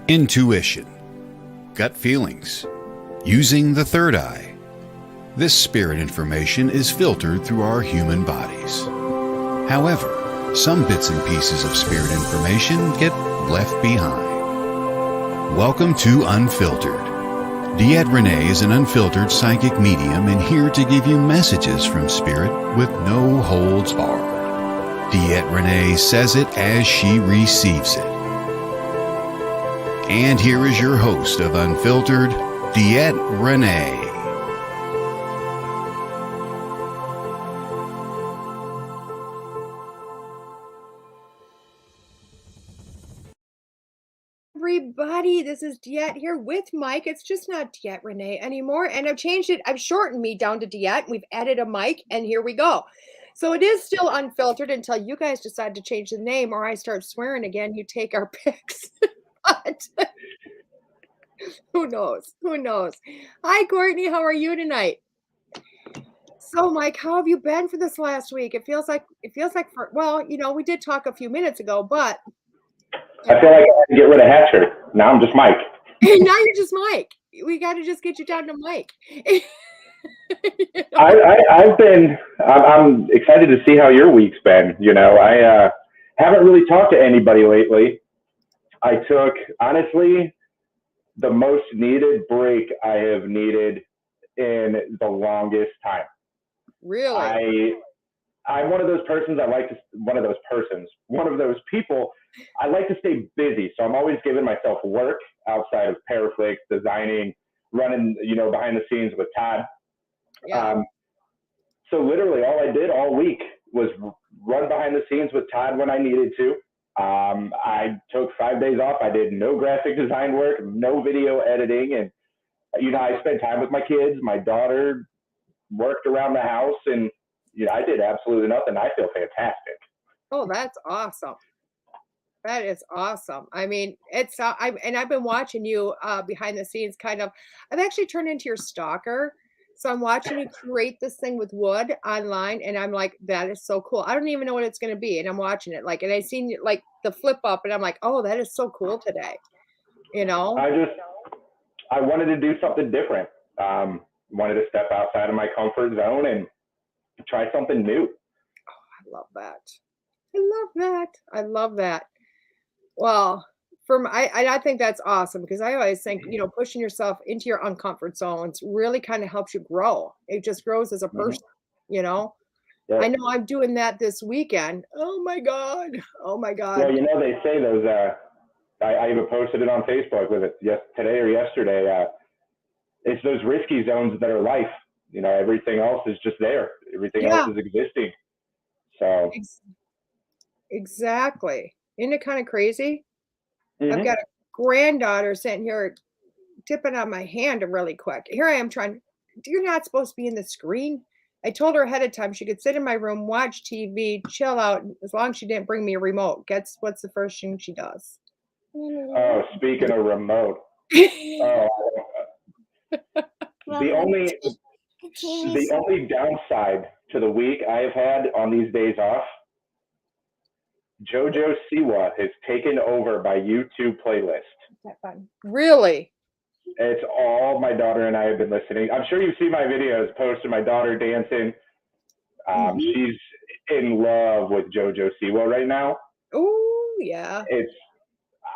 Intuition, gut feelings, using the third eye. This spirit information is filtered through our human bodies. However, some bits and pieces of spirit information get left behind. Welcome to Unfiltered. DeEtte Renee is an unfiltered psychic medium and here to give you messages from spirit with no holds barred. DeEtte Renee says it as she receives it. And here is your host of Unfiltered, DeEtte Renee. Everybody, this is DeEtte here with Mike. It's just not DeEtte Renee anymore, and I've changed it. I've shortened me down to DeEtte. We've added a Mike, and here we go. So it is still unfiltered until you guys decide to change the name, or I start swearing again. You take our picks. But who knows? Who knows? Hi, Courtney. How are you tonight? So, Mike, how have you been for this last week? It feels like we did talk a few minutes ago, but I feel like I had to get rid of Hatcher. Now I'm just Mike. Now you're just Mike. We got to just get you down to Mike. I'm excited to see how your week's been. I haven't really talked to anybody lately. I took, honestly, the most needed break I have needed in the longest time. Really? I'm one of those people. I like to stay busy. So I'm always giving myself work outside of Paraflix, designing, running, behind the scenes with Todd. Yeah. So literally all I did all week was run behind the scenes with Todd when I needed to. I took 5 days off. I did no graphic design work, no video editing. And, I spent time with my kids. My daughter worked around the house and, I did absolutely nothing. I feel fantastic. Oh, that's awesome. That is awesome. I mean, I've been watching you behind the scenes kind of. I've actually turned into your stalker. So I'm watching you create this thing with wood online, and I'm like, that is so cool. I don't even know what it's going to be, and I'm watching it and I seen like the flip up, and I'm like, oh, that is so cool today. I wanted to do something different. Wanted to step outside of my comfort zone and try something new. Oh, I love that. I love that. Well, I think that's awesome because I always think, pushing yourself into your uncomfort zones really kind of helps you grow. It just grows as a person, Yeah. I know I'm doing that this weekend. Oh my God. Well, they say those, I even posted it on Facebook with it today or yesterday. It's those risky zones that are life. Everything else is just there. Everything else is existing. So. Exactly. Isn't it kind of crazy? Mm-hmm. I've got a granddaughter sitting here tipping on my hand really quick. Here I am trying. You're not supposed to be in the screen. I told her ahead of time she could sit in my room, watch TV, chill out, as long as she didn't bring me a remote. Guess what's the first thing she does? Oh, speaking of remote. The only downside to the week I have had on these days off, JoJo Siwa has taken over my YouTube playlist. That fun. Really? It's all my daughter and I have been listening. I'm sure you've seen my videos posted, my daughter dancing. She's in love with JoJo Siwa right now. Oh, yeah.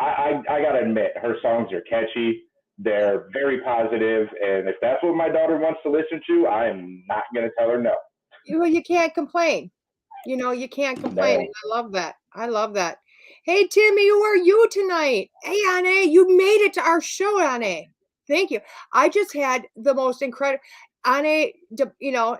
I got to admit, her songs are catchy. They're very positive, and if that's what my daughter wants to listen to, I am not going to tell her no. Well, you can't complain. You can't complain. No. I love that. Hey, Timmy, who are you tonight? Hey, Anne, you made it to our show, Anne. Thank you. I just had the most incredible, Anne,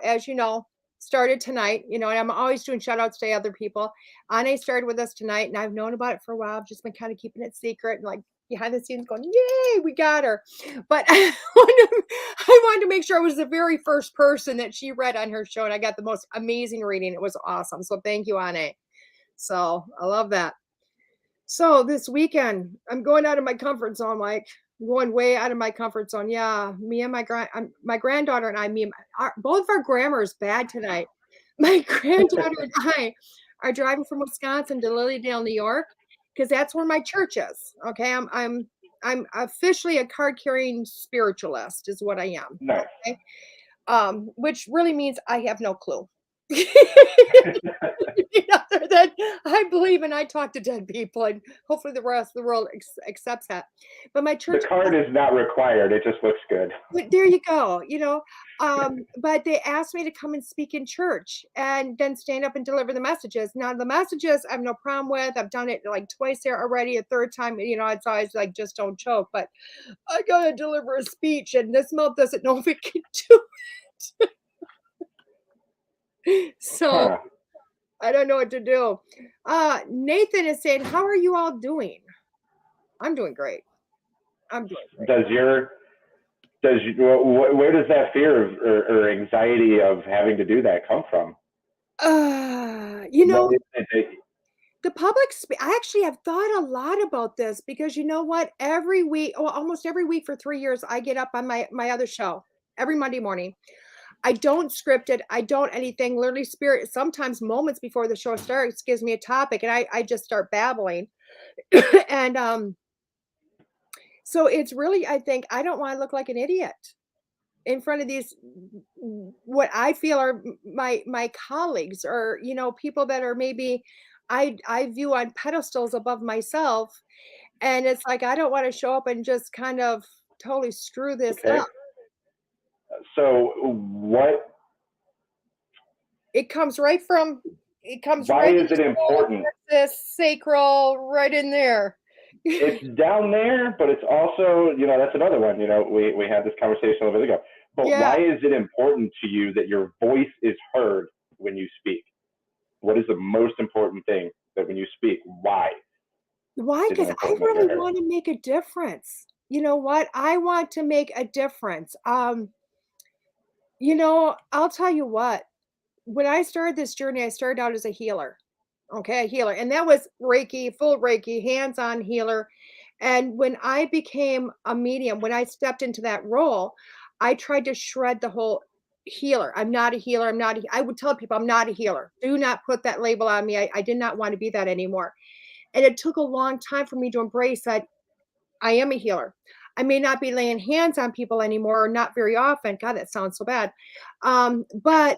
as you know, started tonight, and I'm always doing shout outs to other people. Anne started with us tonight, and I've known about it for a while. I've just been kind of keeping it secret and like behind the scenes going, yay, we got her. But I wanted to make sure I was the very first person that she read on her show, and I got the most amazing reading. It was awesome. So thank you, Anne. So I love that. So this weekend, I'm going out of my comfort zone, Mike. I'm going way out of my comfort zone. Yeah, me and my granddaughter and I, both of our grammar is bad tonight. My granddaughter and I are driving from Wisconsin to Lilydale, New York, because that's where my church is. Okay, I'm I'm officially a card carrying spiritualist is what I am. Nice. Okay? Which really means I have no clue. Other than I believe and I talk to dead people, and hopefully the rest of the world accepts that. But my The church, card is not required. It just looks good. there you go. But they asked me to come and speak in church and then stand up and deliver the messages. Now the messages I have no problem with. I've done it like twice there already. A third time, it's always like just don't choke. But I gotta deliver a speech, and this mouth doesn't know if it can do it. So Huh. I don't know what to do. Nathan is saying, how are you all doing? I'm doing great. I'm doing great. Where does that fear of, or anxiety of having to do that come from? The public I actually have thought a lot about this because you know what? Every week, almost every week for 3 years, I get up on my other show every Monday morning. I don't script it. I don't anything. Literally, Spirit, sometimes moments before the show starts, gives me a topic and I just start babbling. And so it's really, I think, I don't want to look like an idiot in front of these, what I feel are my colleagues or, people that are maybe I view on pedestals above myself. And it's like, I don't want to show up and just kind of totally screw this Okay. up. So what? It comes right from. Why is it important? This sacral right in there. It's down there, but it's also, that's another one. We had this conversation a little bit ago. But why is it important to you that your voice is heard when you speak? What is the most important thing that when you speak? Why? Why? Because I really want to make a difference. You know what? I want to make a difference. I'll tell you what. When I started this journey, I started out as a healer. Okay, a healer. And that was Reiki, full Reiki, hands-on healer. And when I became a medium, when I stepped into that role, I tried to shred the whole healer. I'm not a healer. I would tell people I'm not a healer. Do not put that label on me. I did not want to be that anymore. And it took a long time for me to embrace that I am a healer. I may not be laying hands on people anymore, or not very often. God, that sounds so bad. But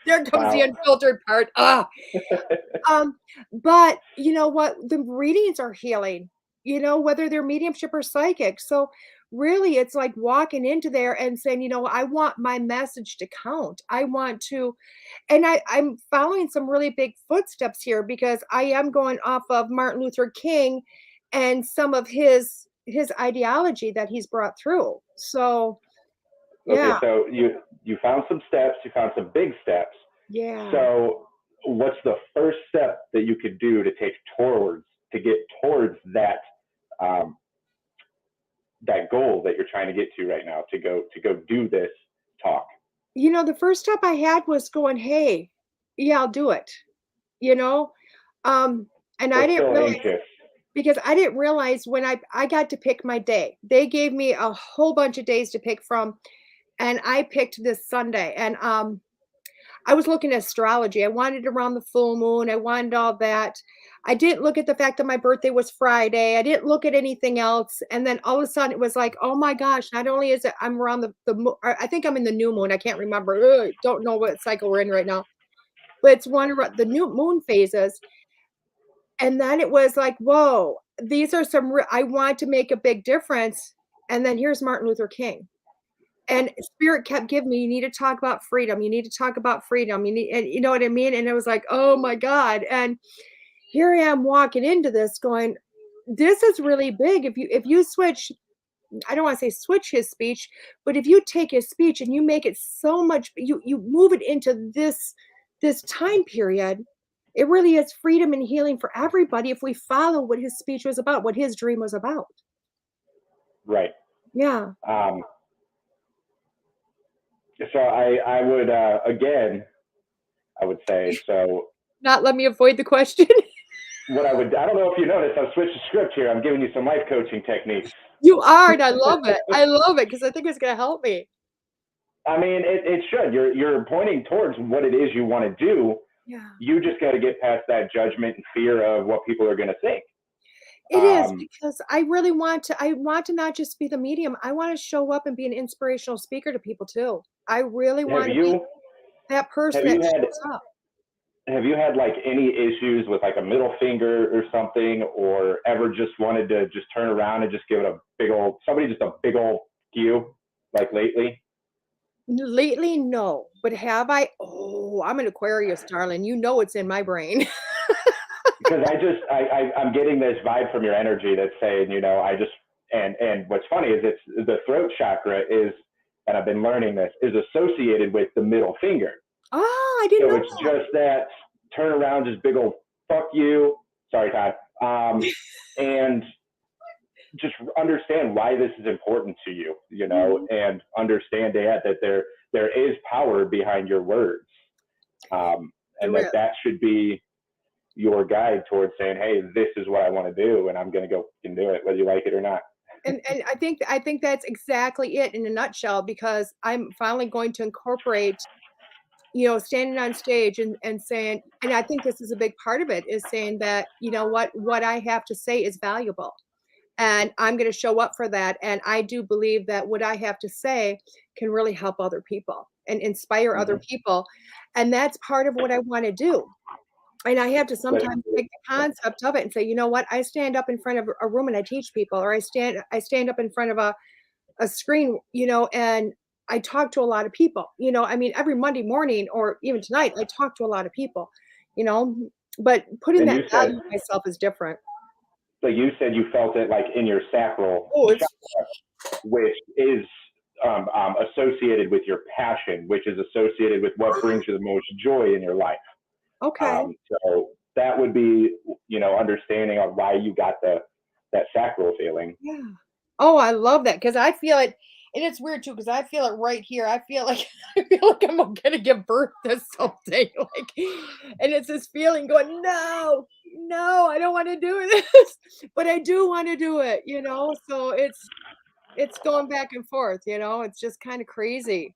there comes the unfiltered part. But you know what? The readings are healing, whether they're mediumship or psychic. So really it's like walking into there and saying, I want my message to count. I want to, and I'm following some really big footsteps here because I am going off of Martin Luther King and some of his ideology that he's brought through. So yeah. Okay, so you found some steps, you found some big steps. Yeah. So what's the first step that you could do to get towards that that goal that you're trying to get to right now, to go do this talk? The first step I had was going, hey, yeah, I'll do it. And I didn't realize, because I didn't realize when I got to pick my day. They gave me a whole bunch of days to pick from, and I picked this Sunday. And I was looking at astrology. I wanted around the full moon. I wanted all that. I didn't look at the fact that my birthday was Friday. I didn't look at anything else. And then all of a sudden it was like, oh my gosh, not only is it I'm around the I think I'm in the new moon. I can't remember. Don't know what cycle we're in right now. But it's one of the new moon phases. And then it was like, whoa, these are I want to make a big difference. And then here's Martin Luther King. And Spirit kept giving me, you need to talk about freedom. You need to talk about freedom. And you know what I mean? And it was like, oh my God. And here I am walking into this going, this is really big. If you switch, I don't want to say switch his speech, but if you take his speech and you make it so much, you move it into this time period, it really is freedom and healing for everybody if we follow what his speech was about, what his dream was about. Right. Yeah. So I would, again, I would say, so. Not let me avoid the question. I don't know if you noticed, I've switched the script here. I'm giving you some life coaching techniques. You are, and I love it. I love it because I think it's going to help me. I mean, it should. You're pointing towards what it is you want to do. Yeah. You just got to get past that judgment and fear of what people are going to think. It is because I really want to not just be the medium. I want to show up and be an inspirational speaker to people too. I really Have want to be you that person have that you had shows up. have you had like any issues with like a middle finger or something, or ever just wanted to just turn around and just give it a big old you like lately? Lately, no. But have I? Oh, I'm an Aquarius, darling. You know it's in my brain. Because I'm getting this vibe from your energy that's saying, and what's funny is it's the throat chakra is, and I've been learning this, is associated with the middle finger. Oh, I didn't So know it's that. just that turn around, just big old fuck you. Sorry, Todd. And just understand why this is important to you, and understand that there is power behind your words, and There is. that should be your guide towards saying, hey, this is what I want to do, and I'm going to go and do it, whether you like it or not. And I think that's exactly it in a nutshell, because I'm finally going to incorporate, standing on stage and saying, and I think this is a big part of it, is saying that, what I have to say is valuable. And I'm going to show up for that. And I do believe that what I have to say can really help other people and inspire other Mm-hmm. people. And that's part of what I want to do. And I have to sometimes take the concept of it and say, you know what, I stand up in front of a room and I teach people, or I stand up in front of a screen, and I talk to a lot of people, I mean, every Monday morning or even tonight, I talk to a lot of people, but putting And that value on myself is different. so you said you felt it like in your sacral Oh, it's chakra, which is associated with your passion, which is associated with what brings you the most joy in your life. okay. So that would be, understanding of why you got that sacral feeling. Yeah. Oh, I love that, because I feel it, and it's weird too, because I feel it right here. I feel like I'm gonna give birth to something, and it's this feeling going, no, no, I don't want to do this, but I do want to do it, So it's going back and forth, It's just kind of crazy.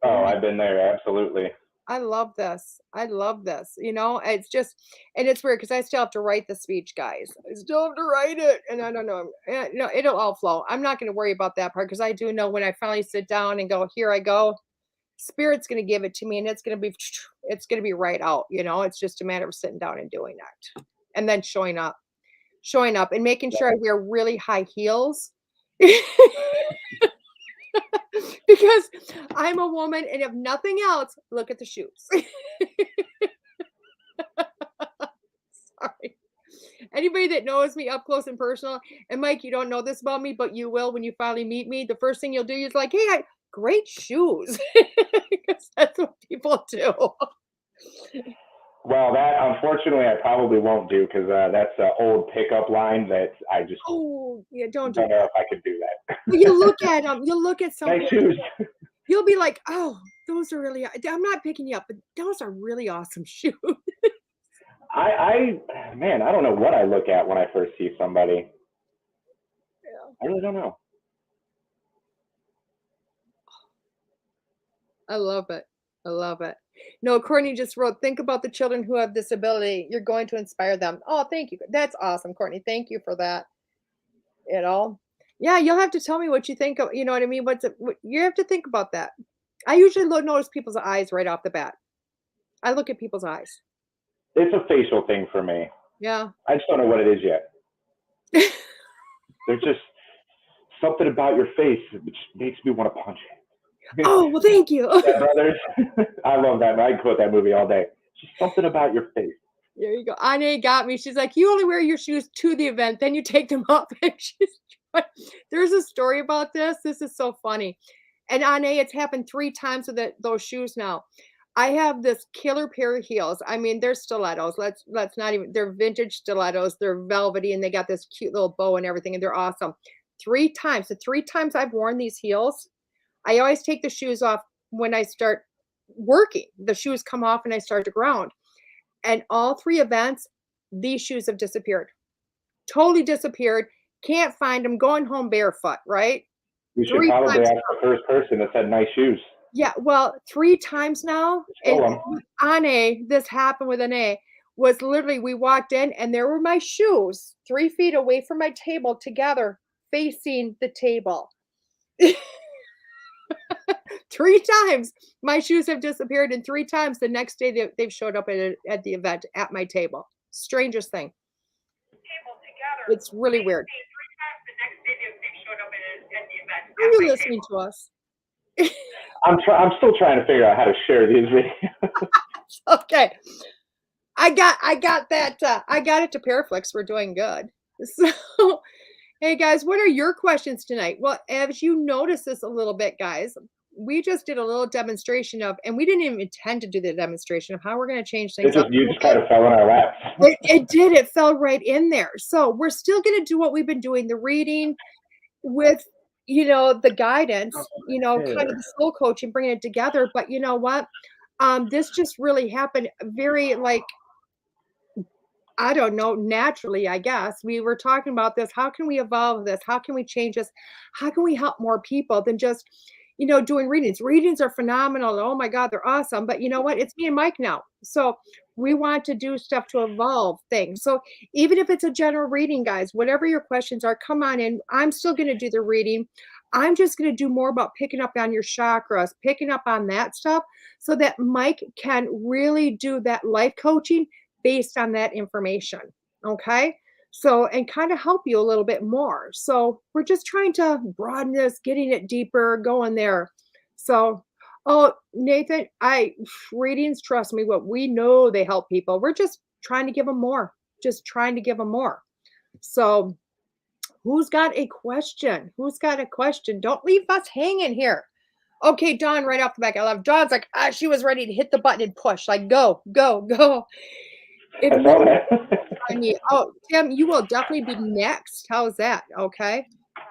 Oh, Yeah. I've been there. Absolutely. I love this. I love this. It's just, and it's weird because I still have to write the speech, guys. I still have to write it. And I don't know. No, it'll all flow. I'm not going to worry about that part, because I do know when I finally sit down and go, here I go, Spirit's going to give it to me, and it's going to be right out. It's just a matter of sitting down and doing that. And then showing up and making sure I wear really high heels. Because I'm a woman, and if nothing else, look at the shoes. Sorry. Anybody that knows me up close and personal, and Mike, you don't know this about me, but you will when you finally meet me. The first thing you'll do is like, hey, great shoes. Because that's what people do. Well, that unfortunately I probably won't do, because that's an old pickup line that I just Oh, yeah, don't do don't know that. if I could do that. But you look at them, you look at some Nice people, shoes. you'll be like, oh, those are really, I'm not picking you up, but those are really awesome shoes. Man, I don't know what I look at when I first see somebody. Yeah. I really don't know. I love it. I love it. No, Courtney just wrote, think about the children who have disability. You're going to inspire them. Oh, thank you. That's awesome, Courtney. Thank you for that. Yeah, you'll have to tell me what you think of, you know what I mean? You have to think about that. I usually notice people's eyes right off the bat. I look at people's eyes. It's a facial thing for me. Yeah. I just don't know what it is yet. There's just something about your face which makes me want to punch it. Oh, well, thank you. Yeah, brothers. I love that. I can quote that movie all day. Just something about your face. There you go. Ane got me. She's like, you only wear your shoes to the event, then you take them off. There's a story about this. This is so funny. And Ane, it's happened 3 times with those shoes now. I have this killer pair of heels. I mean, they're stilettos. Let's not even, they're vintage stilettos. They're velvety, and they got this cute little bow and everything, and they're awesome. 3 times. The 3 times I've worn these heels, I always take the shoes off when I start working. The shoes come off and I start to ground. And all 3 events, these shoes have disappeared. Totally disappeared. Can't find them. Going home barefoot, right? You should probably ask the first person that said nice shoes. Yeah, well, 3 times now. And Ane, this happened with Ane. was literally, we walked in and there were my shoes 3 feet away from my table together, facing the table. 3 times my shoes have disappeared, and 3 times the next day they've showed up at the event at my table. Strangest thing. It's really weird. Are you listening to us? I'm still trying to figure out how to share these videos. Okay. I got that. I got it to Paraflix. We're doing good. So, hey guys, what are your questions tonight? Well, as you notice this a little bit, guys, we just did a little demonstration of, and we didn't even intend to do the demonstration of how we're going to change things up. You just kind of fell in our laps. It did. It fell right in there. So we're still going to do what we've been doing, the reading with, the guidance, kind of the soul coaching, bringing it together. But you know what? This just really happened very, like, I don't know, naturally, I guess. We were talking about this. How can we evolve this? How can we change this? How can we help more people than just, doing readings? Readings are phenomenal. Oh my God, they're awesome. But you know what? It's me and Mike now. So we want to do stuff to evolve things. So even if it's a general reading, guys, whatever your questions are, come on in. I'm still going to do the reading. I'm just going to do more about picking up on your chakras, picking up on that stuff so that Mike can really do that life coaching based on that information. Okay. So, and kind of help you a little bit more. So we're just trying to broaden this, getting it deeper, going there. So, oh, Nathan, readings, trust me, what we know, they help people. We're just trying to give them more, So who's got a question? Don't leave us hanging here. Okay, Dawn, right off the back. I love Dawn's like, she was ready to hit the button and push, like, go. Oh, Tim, you will definitely be next. How's that? Okay.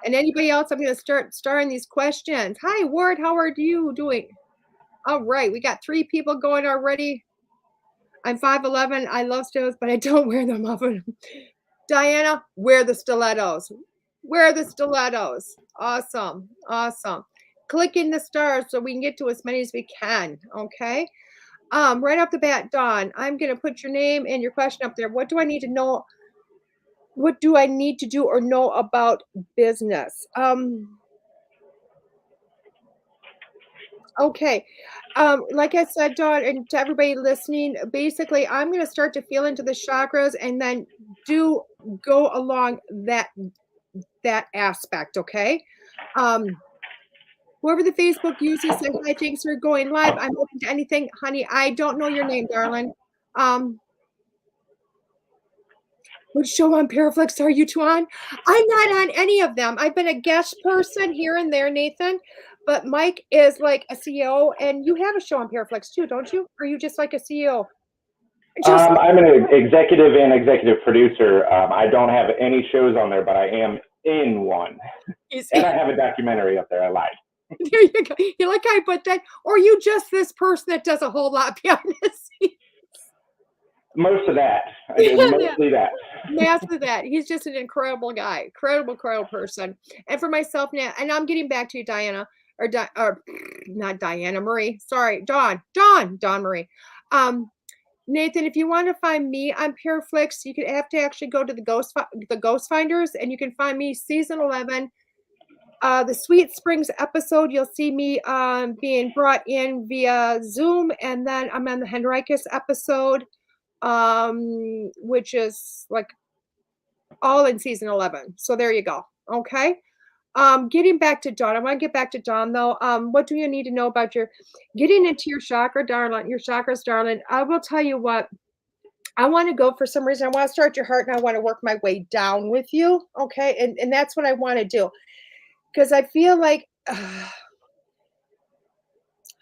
And anybody else, I'm going to start starting these questions. Hi, Ward. How are you doing? All right. We got 3 people going already. I'm 5'11". I love stilettos, but I don't wear them often. Diana, wear the stilettos. Awesome. Click in the stars so we can get to as many as we can. Okay. Right off the bat, Dawn, I'm going to put your name and your question up there. What do I need to know? What do I need to do or know about business? Okay. Like I said, Dawn, and to everybody listening, basically, I'm going to start to feel into the chakras and then go along that aspect. Okay. Whoever the Facebook user said, hi, thanks for going live. I'm open to anything. Honey, I don't know your name, darling. Which show on Paraflix are you 2 on? I'm not on any of them. I've been a guest person here and there, Nathan. But Mike is like a CEO, and you have a show on Paraflix too, don't you? Or are you just like a CEO? I'm an executive and executive producer. I don't have any shows on there, but I am in one. And I have a documentary up there. I lied. There you go. You like I put that? Or are you just this person that does a whole lot behind the scenes? Most of that. Mostly that. Mostly that. He's just an incredible guy. Incredible person. And for myself now, and I'm getting back to you, Diana, or not Diana Marie. Sorry, Dawn Marie. Nathan, if you want to find me on Paraflix, you have to actually go to the Ghost Finders, and you can find me season 11. The Sweet Springs episode, you'll see me being brought in via Zoom, and then I'm on the Henricus episode, which is like all in season 11. So there you go. Okay. Getting back to Dawn, I want to get back to Dawn though. What do you need to know about getting into your chakras, darling? I will tell you what. I want to go for some reason. I want to start your heart, and I want to work my way down with you. Okay. And that's what I want to do. Because I feel like,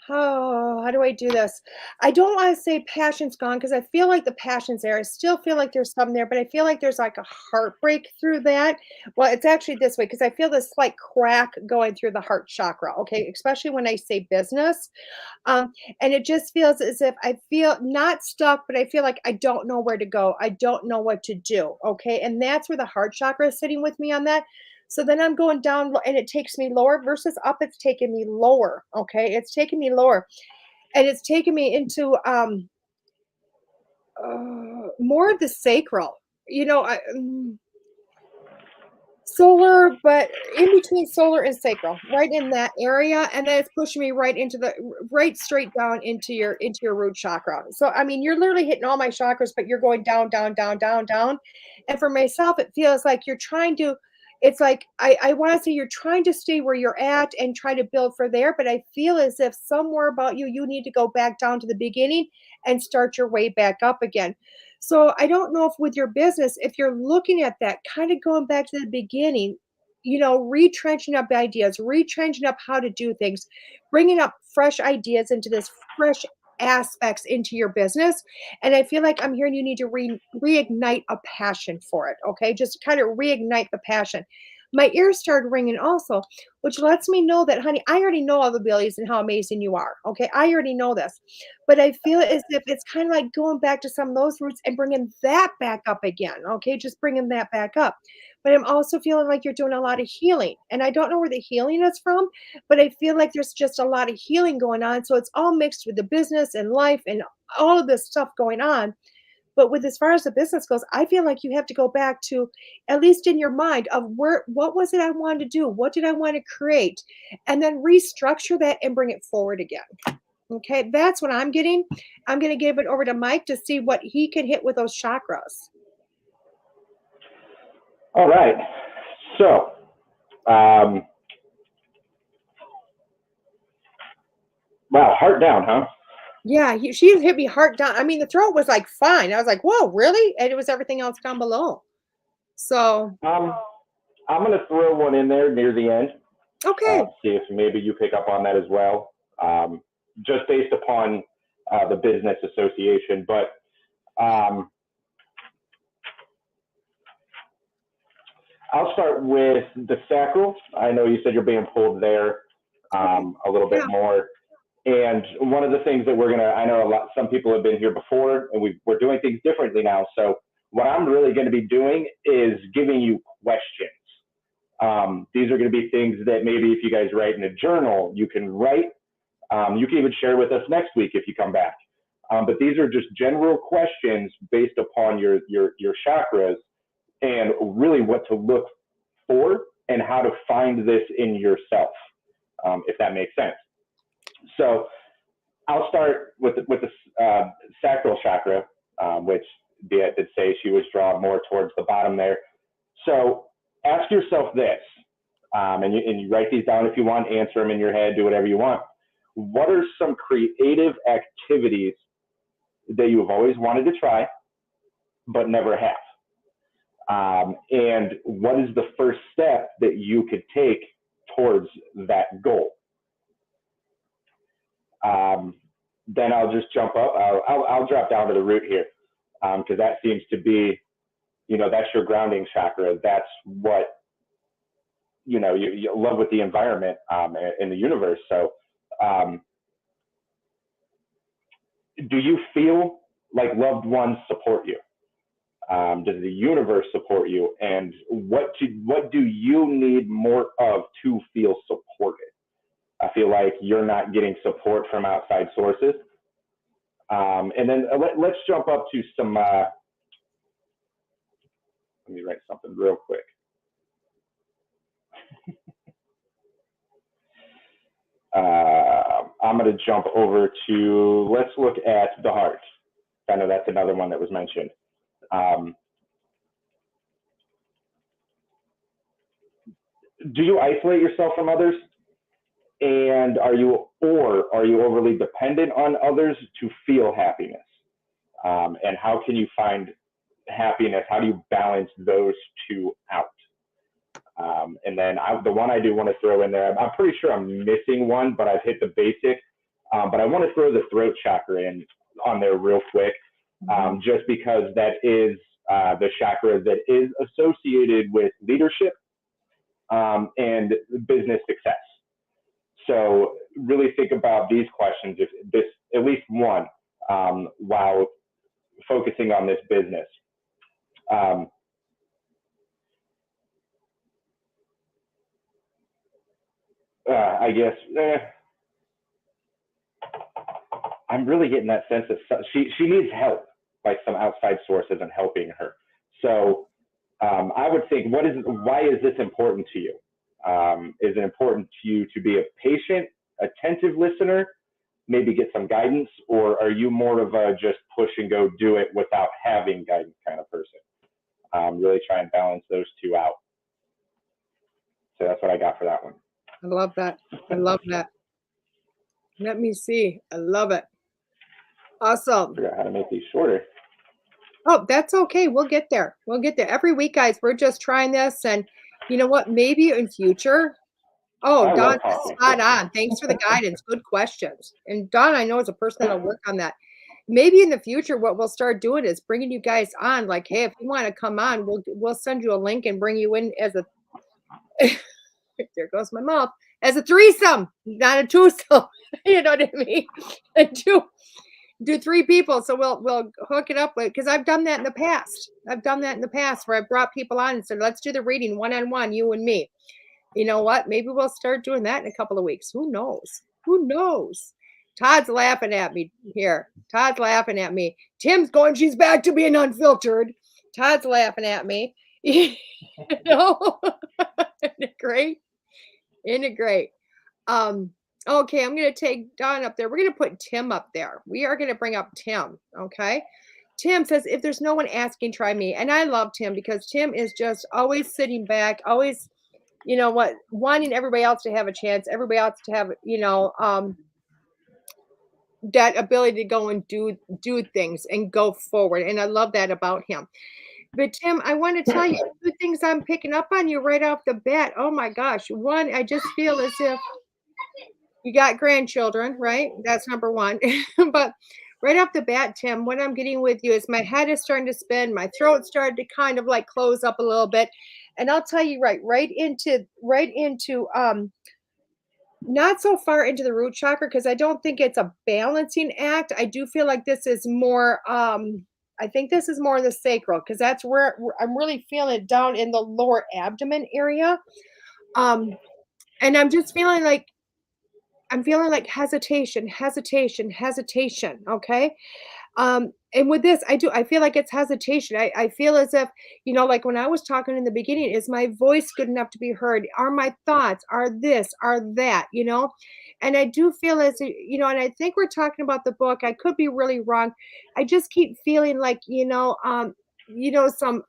how do I do this? I don't want to say passion's gone because I feel like the passion's there. I still feel like there's some there, but I feel like there's like a heartbreak through that. Well, it's actually this way because I feel this slight crack going through the heart chakra, okay? Especially when I say business. And it just feels as if I feel not stuck, but I feel like I don't know where to go. I don't know what to do, okay? And that's where the heart chakra is sitting with me on that. So then I'm going down and it takes me lower versus up. It's taking me lower. Okay. It's taking me lower and it's taking me into, more of the sacral. Solar, but in between solar and sacral, right in that area, and then it's pushing me right straight down into your root chakra. So I mean, you're literally hitting all my chakras, but you're going down, down, down, down, down. And for myself, it feels like you're trying to. It's like I want to say you're trying to stay where you're at and try to build for there, but I feel as if somewhere about you need to go back down to the beginning and start your way back up again. So I don't know if with your business, if you're looking at that, kind of going back to the beginning, retrenching up ideas, retrenching up how to do things, bringing up fresh ideas into this fresh aspects into your business. And I feel like I'm hearing you need to reignite a passion for it. Okay. Just kind of reignite the passion. My ears started ringing also, which lets me know that, honey, I already know all the abilities and how amazing you are. Okay. I already know this. But I feel as if it's kind of like going back to some of those roots and bringing that back up again. Okay. Just bringing that back up. But I'm also feeling like you're doing a lot of healing. And I don't know where the healing is from, but I feel like there's just a lot of healing going on. So it's all mixed with the business and life and all of this stuff going on. But with as far as the business goes, I feel like you have to go back to, at least in your mind, of what was it I wanted to do? What did I want to create? And then restructure that and bring it forward again. Okay, that's what I'm getting. I'm going to give it over to Mike to see what he can hit with those chakras. All right. So, wow, heart down, huh? Yeah, she hit me heart down. I mean, the throat was like fine. I was like, whoa, really? And it was everything else down below. So, I'm going to throw one in there near the end. okay. See if maybe you pick up on that as well, just based upon the business association. But I'll start with the sacral. I know you said you're being pulled there a little bit more. And one of the things that I know some people have been here before, and we're doing things differently now. So what I'm really going to be doing is giving you questions. These are going to be things that maybe if you guys write in a journal, you can write. You can even share with us next week if you come back. But these are just general questions based upon your chakras and really what to look for and how to find this in yourself, if that makes sense. So I'll start with the sacral chakra, which DeEtte did say she was drawn more towards the bottom there. So ask yourself this, and you write these down if you want, answer them in your head, do whatever you want. What are some creative activities that you have always wanted to try, but never have? And what is the first step that you could take towards that goal? Then I'll just jump up. I'll drop down to the root here, because that seems to be, that's your grounding chakra. That's what, you love with the environment in the universe. So do you feel like loved ones support you? Does the universe support you? And what do you need more of to feel supported? I feel like you're not getting support from outside sources. And then let's jump up to some, let me write something real quick. I'm going to jump over to, let's look at the heart. I know that's another one that was mentioned. Do you isolate yourself from others? And are you overly dependent on others to feel happiness? And how can you find happiness? How do you balance those two out? And then the one I do want to throw in there, I'm pretty sure I'm missing one, but I've hit the basic. But I want to throw the throat chakra in on there real quick, just because that is the chakra that is associated with leadership and business success. So really think about these questions, if this, at least one, while focusing on this business. I guess I'm really getting that sense that she needs help. by some outside source isn't helping her. So I would think, why is this important to you? Is it important to you to be a patient, attentive listener, maybe get some guidance, or are you more of a just push and go do it without having guidance kind of person? Really try and balance those two out. So that's what I got for that one. I love that. I love that. Let me see. I love it. Awesome. I forgot how to make these shorter. Oh, that's okay. We'll get there. We'll get there. Every week, guys, we're just trying this. And you know what? Maybe in future. Oh, Dawn, spot on. Thanks for the guidance. Good questions. And Dawn, I know, is a person that'll work on that. Maybe in the future, what we'll start doing is bringing you guys on. Like, hey, if you want to come on, we'll send you a link and bring you in as a there goes my mouth, as a threesome, not a twosome. You know what I mean? Do 3 people. So we'll hook it up with, because I've done that in the past. Where I've brought people on and said, let's do the reading one-on-one, you and me. You know what? Maybe we'll start doing that in a couple of weeks. Who knows? Todd's laughing at me here. Tim's going, she's back to being unfiltered. Todd's laughing at me. You know? Isn't it great? Okay, I'm going to take Dawn up there. We're going to put Tim up there. We are going to bring up Tim, okay? Tim says, if there's no one asking, try me. And I love Tim because Tim is just always sitting back, always, you know what, wanting everybody else to have a chance, everybody else to have, you know, that ability to go and do things and go forward. And I love that about him. But Tim, I want to tell you 2 things I'm picking up on you right off the bat. Oh my gosh. One, I just feel as if you got grandchildren, right? That's number 1. But right off the bat, Tim, what I'm getting with you is my head is starting to spin. My throat started to kind of like close up a little bit. And I'll tell you right into not so far into the root chakra, because I don't think it's a balancing act. I do feel like this is more, I think this is more the sacral, because that's where I'm really feeling it down in the lower abdomen area. And I'm just feeling like, hesitation. Okay. And with this, I feel like it's hesitation. I feel as if, you know, like when I was talking in the beginning, is my voice good enough to be heard? Are my thoughts, are this, are that, you know? And I do feel as, you know, and I think we're talking about the book. I could be really wrong. I just keep feeling like, some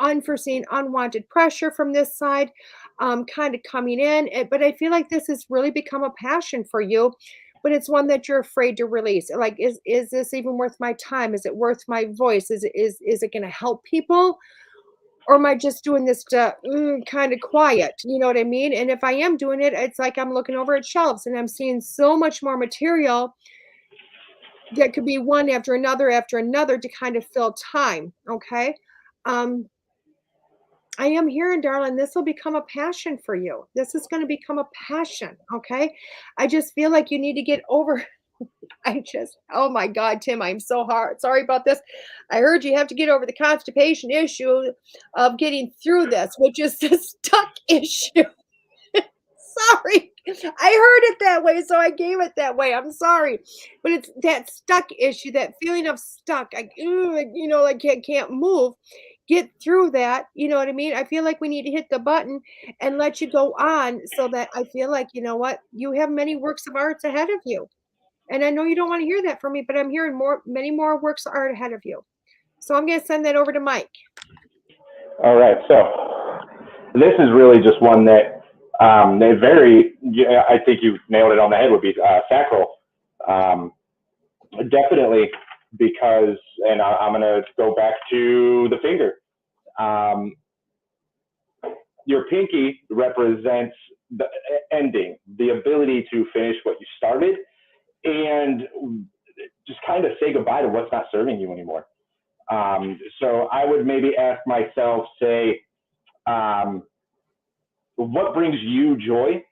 unforeseen, unwanted pressure from this side, kind of coming in. But I feel like this has really become a passion for you, but it's one that you're afraid to release. Like, is this even worth my time? Is it worth my voice? Is it going to help people? Or am I just doing this to kind of quiet? You know what I mean? And if I am doing it, it's like I'm looking over at shelves and I'm seeing so much more material that could be one after another to kind of fill time. Okay. I am hearing, darling, this will become a passion for you. This is going to become a passion. Okay. I just feel like you need to get over. Oh my God, Tim, I'm so hard. Sorry about this. I heard you have to get over the constipation issue of getting through this, which is the stuck issue. Sorry. I heard it that way, so I gave it that way. I'm sorry. But it's that stuck issue, that feeling of stuck. Like I can't move. Get through that. You know what I mean? I feel like we need to hit the button and let you go on, so that I feel like, you know what? You have many works of arts ahead of you. And I know you don't want to hear that from me, but I'm hearing many more works of art ahead of you. So I'm going to send that over to Mike. All right. So this is really just one that I think you nailed it on the head, would be sacral. Definitely, because, and I'm going to go back to the finger. Your pinky represents the ending, the ability to finish what you started, and just kind of say goodbye to what's not serving you anymore. So I would maybe ask myself, say, what brings you joy?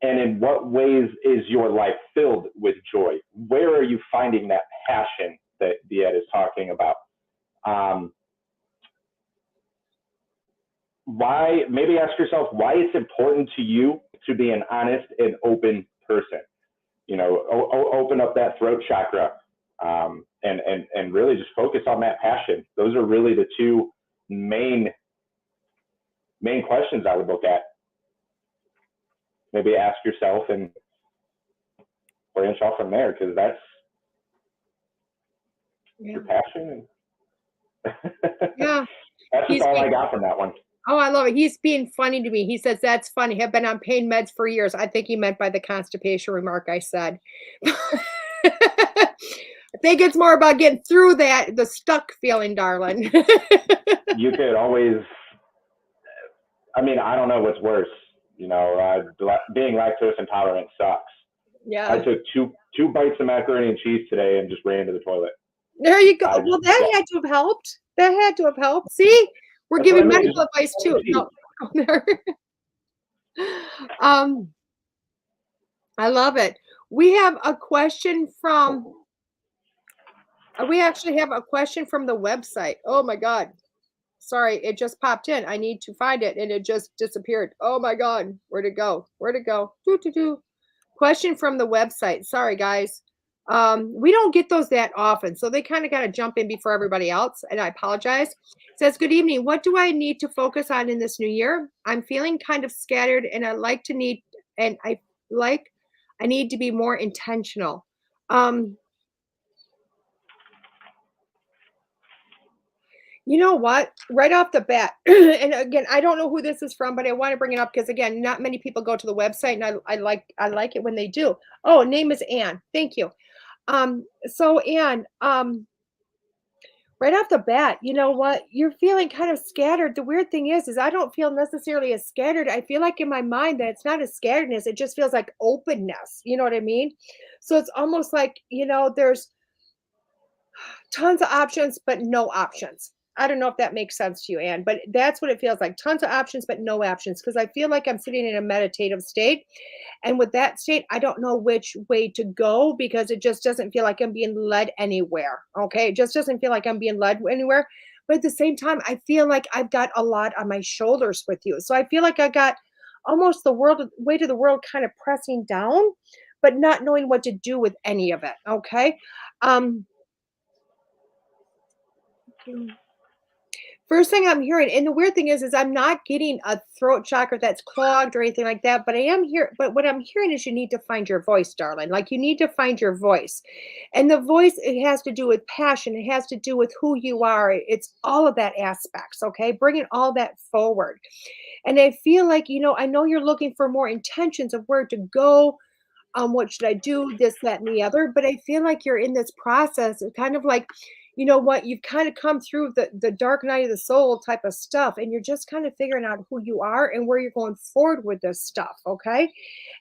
And in what ways is your life filled with joy? Where are you finding that passion that DeEtte is talking about? Why, maybe ask yourself why it's important to you to be an honest and open person. You know, open up that throat chakra. and really just focus on that passion. Those are really the two main questions I would look at. Maybe ask yourself and branch off from there, because that's your passion. Yeah. That's just all I got from that one. Oh, I love it. He's being funny to me. He says, that's funny. Have been on pain meds for years. I think he meant by the constipation remark I said. I think it's more about getting through that, the stuck feeling, darling. You could always, I mean, I don't know what's worse. You know, being lactose intolerant sucks. Yeah. I took two bites of macaroni and cheese today and just ran to the toilet. There you go. Well, that had to have helped. That had to have helped. See, we're giving medical advice too. No, there. I love it. We have a question from. We actually have a question from the website. Oh my God. Sorry, it just popped in. I need to find it and it just disappeared. Oh my God. Where'd it go? Where'd it go? Question from the website. Sorry, guys. We don't get those that often, so they kind of got to jump in before everybody else, and I apologize. It says, good evening. What do I need to focus on in this new year? I'm feeling kind of scattered, and I need to be more intentional. You know what? Right off the bat, and again, I don't know who this is from, but I want to bring it up because again, not many people go to the website, and I like it when they do. Oh, name is Ann. Thank you. So Ann, right off the bat, you know what? You're feeling kind of scattered. The weird thing is I don't feel necessarily as scattered. I feel like in my mind that it's not a scatteredness. It just feels like openness. You know what I mean? So it's almost like, you know, there's tons of options, but no options. I don't know if that makes sense to you, Ann, but that's what it feels like. Tons of options, but no options. Because I feel like I'm sitting in a meditative state. And with that state, I don't know which way to go because it just doesn't feel like I'm being led anywhere. Okay. It just doesn't feel like I'm being led anywhere. But at the same time, I feel like I've got a lot on my shoulders with you. So I feel like I got almost the weight of the world kind of pressing down, but not knowing what to do with any of it. Okay. First thing I'm hearing, and the weird thing is I'm not getting a throat chakra that's clogged or anything like that, but I am here. But what I'm hearing is you need to find your voice, darling. Like you need to find your voice. And the voice, it has to do with passion. It has to do with who you are. It's all of that aspects, okay? Bringing all that forward. And I feel like, you know, I know you're looking for more intentions of where to go. What should I do? This, that, and the other. But I feel like you're in this process. It's kind of like, you know what, you've kind of come through the dark night of the soul type of stuff, and you're just kind of figuring out who you are and where you're going forward with this stuff. Okay.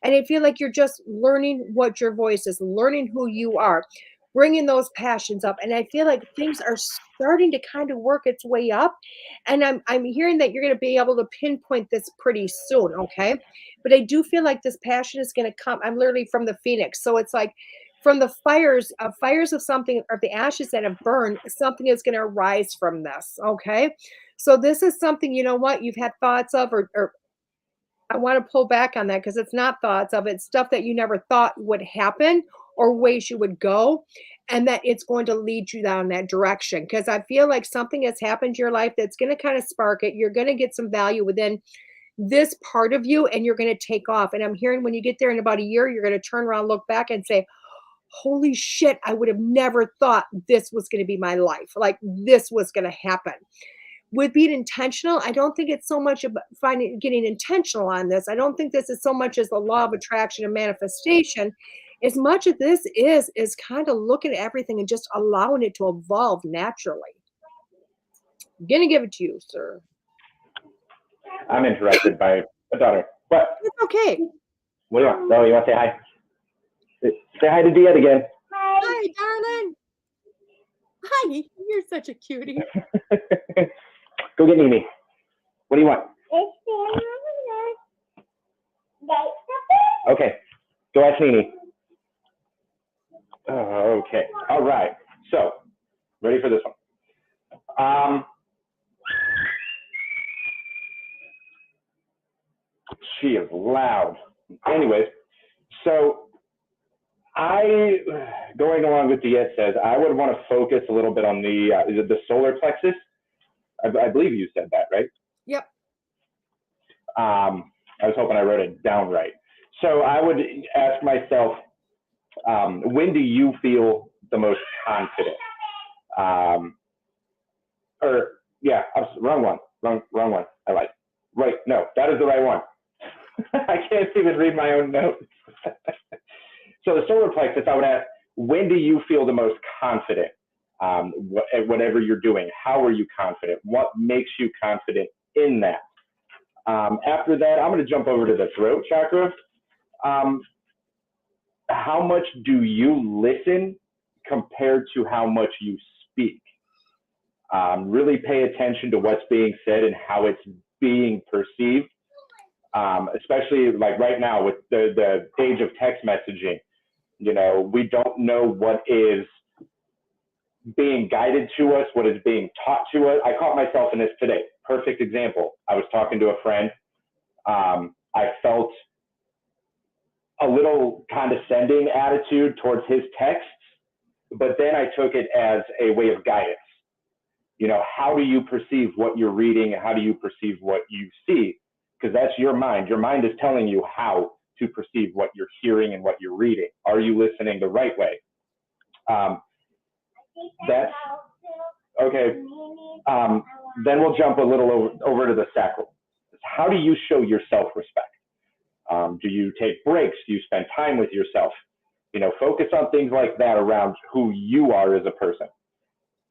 And I feel like you're just learning what your voice is, learning who you are, bringing those passions up. And I feel like things are starting to kind of work its way up. And I'm hearing that you're going to be able to pinpoint this pretty soon. Okay. But I do feel like this passion is going to come. I'm literally from the Phoenix. So it's like, from the fires of something, or the ashes that have burned, something is going to arise from this. Okay. So this is something, you know what, you've had thoughts of, or I want to pull back on that because it's not thoughts of, it's stuff that you never thought would happen or ways you would go, and that it's going to lead you down that direction. Because I feel like something has happened in your life that's going to kind of spark it. You're going to get some value within this part of you, and you're going to take off. And I'm hearing when you get there in about a year, you're going to turn around, look back and say, holy shit, I would have never thought this was going to be my life. Like this was going to happen. With being intentional, I don't think it's so much about getting intentional on this. I don't think this is so much as the law of attraction and manifestation. As much as this is kind of looking at everything and just allowing it to evolve naturally. I'm going to give it to you, sir. I'm interrupted by a daughter. What? It's okay. What do you want? Oh, you want to say hi? Say hi to DeEtte again. Hi, darling. Hi, you're such a cutie. Go get Mimi. What do you want? Okay, go ask Mimi. Okay, all right. So, ready for this one? She is loud. Anyways, so Going along with DeEtte says, I would want to focus a little bit on the solar plexus. I believe you said that, right? Yep. I was hoping I wrote it down right. So I would ask myself, when do you feel the most confident? Wrong one. I like. Right, no, that is the right one. I can't even read my own notes. So the solar plexus, I would ask, when do you feel the most confident? Whatever you're doing, how are you confident? What makes you confident in that? After that, I'm going to jump over to the throat chakra. How much do you listen compared to how much you speak? Really pay attention to what's being said and how it's being perceived, especially like right now with the age of text messaging. You know, we don't know what is being guided to us, what is being taught to us. I caught myself in this today. Perfect example. I was talking to a friend. I felt a little condescending attitude towards his texts, but then I took it as a way of guidance. You know, how do you perceive what you're reading? How do you perceive what you see? Because that's your mind. Your mind is telling you how to perceive what you're hearing and what you're reading. Are you listening the right way? That's okay. Then we'll jump a little over to the sacral. How do you show your self-respect? Do you take breaks? Do you spend time with yourself? You know, focus on things like that around who you are as a person.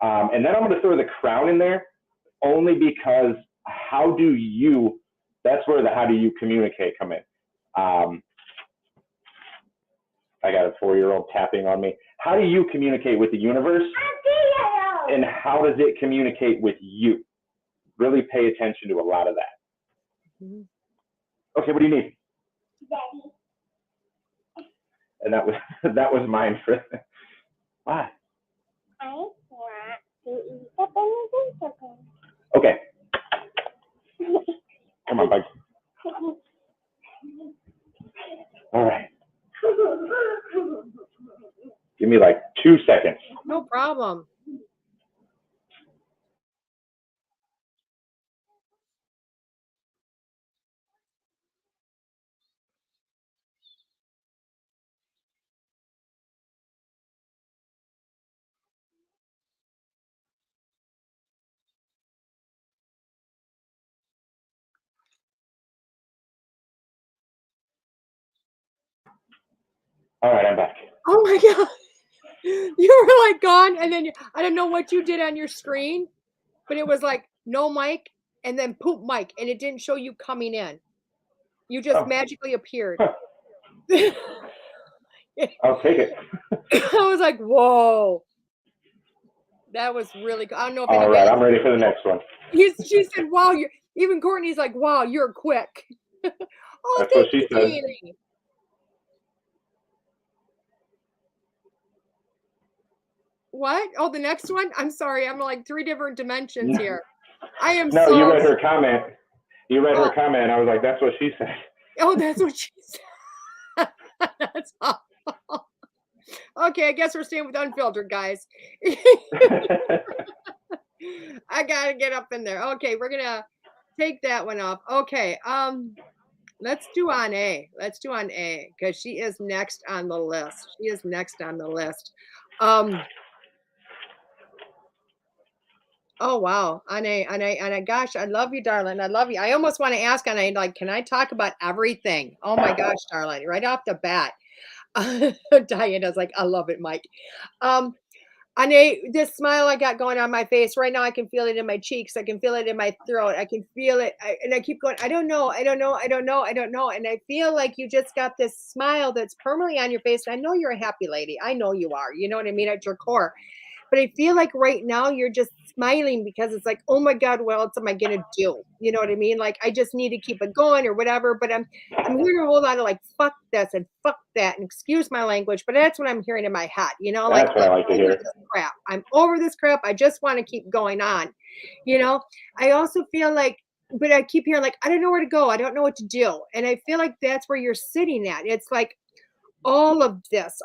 And then I'm going to throw the crown in there only because that's where the how do you communicate come in. I got a 4-year-old tapping on me. How do you communicate with the universe? And how does it communicate with you? Really pay attention to a lot of that. Mm-hmm. Okay, what do you need? Daddy. And that was mine for why? I want to eat the banana. Okay. Come on, bud. All right. Give me like 2 seconds. No problem. All right, I'm back. Oh my God. You were like gone, and then I don't know what you did on your screen, but it was like no mic and then poop mic, and it didn't show you coming in. You just magically appeared. I'll take it. I was like, whoa. That was really good. I don't know if all right, I'm ready for the next one. She said, wow, even Courtney's like, wow, you're quick. Oh, that's what she said. Jeannie. What? Oh, the next one? I'm sorry. I'm like 3 different dimensions here. I am No, you read her comment. You read her comment. I was like, that's what she said. Oh, that's what she said. That's awful. Okay, I guess we're staying with Unfiltered, guys. I gotta get up in there. Okay, we're gonna take that one off. Okay, let's do on A. Let's do on A because she is next on the list. She is next on the list. Oh wow, Anna, gosh, I love you, darling. I love you. I almost want to ask Anna, like, can I talk about everything? Oh my gosh, darling, right off the bat. Diana's like, I love it, Mike. Anna, this smile I got going on my face right now, I can feel it in my cheeks. I can feel it in my throat. I can feel it. And I keep going, I don't know. And I feel like you just got this smile that's permanently on your face. And I know you're a happy lady. I know you are. You know what I mean? At your core. But I feel like right now you're just smiling because it's like, oh my God, what else am I gonna do? You know what I mean? Like I just need to keep it going or whatever. But I'm hearing a whole lot of like fuck this and fuck that and excuse my language, but that's what I'm hearing in my head. You know, that's what I like to hear. Crap. I'm over this crap. I just want to keep going on. You know, I also feel like, but I keep hearing like I don't know where to go. I don't know what to do. And I feel like that's where you're sitting at. It's like, all of this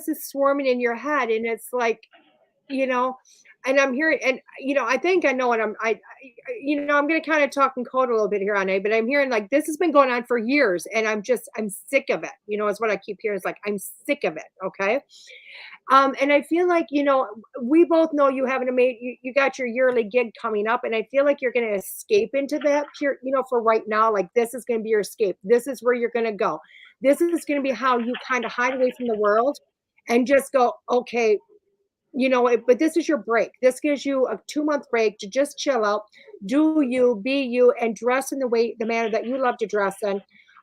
is swarming in your head, and it's like, and I'm hearing, and I think I know what I'm going to kind of talk in code a little bit here on A, but I'm hearing like this has been going on for years, and I'm sick of it. Is what I keep hearing. It's like I'm sick of it. Okay. And I feel like, we both know you haven't made, you got your yearly gig coming up, and I feel like you're going to escape into that here, for right now. Like this is going to be your escape. This is where you're going to go. This is going to be how you kind of hide away from the world and just go, okay, but this is your break. This gives you a 2-month break to just chill out, do you, be you, and dress in the manner that you love to dress in,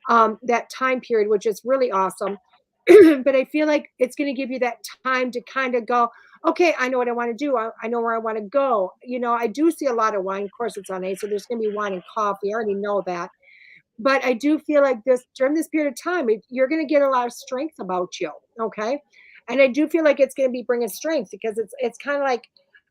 that time period, which is really awesome. But I feel like it's going to give you that time to kind of go, okay, I know what I want to do. I know where I want to go. I do see a lot of wine. Of course, it's on A, so there's going to be wine and coffee. I already know that. But I do feel like during this period of time, you're going to get a lot of strength about you. Okay. And I do feel like it's going to be bringing strength, because it's kind of like,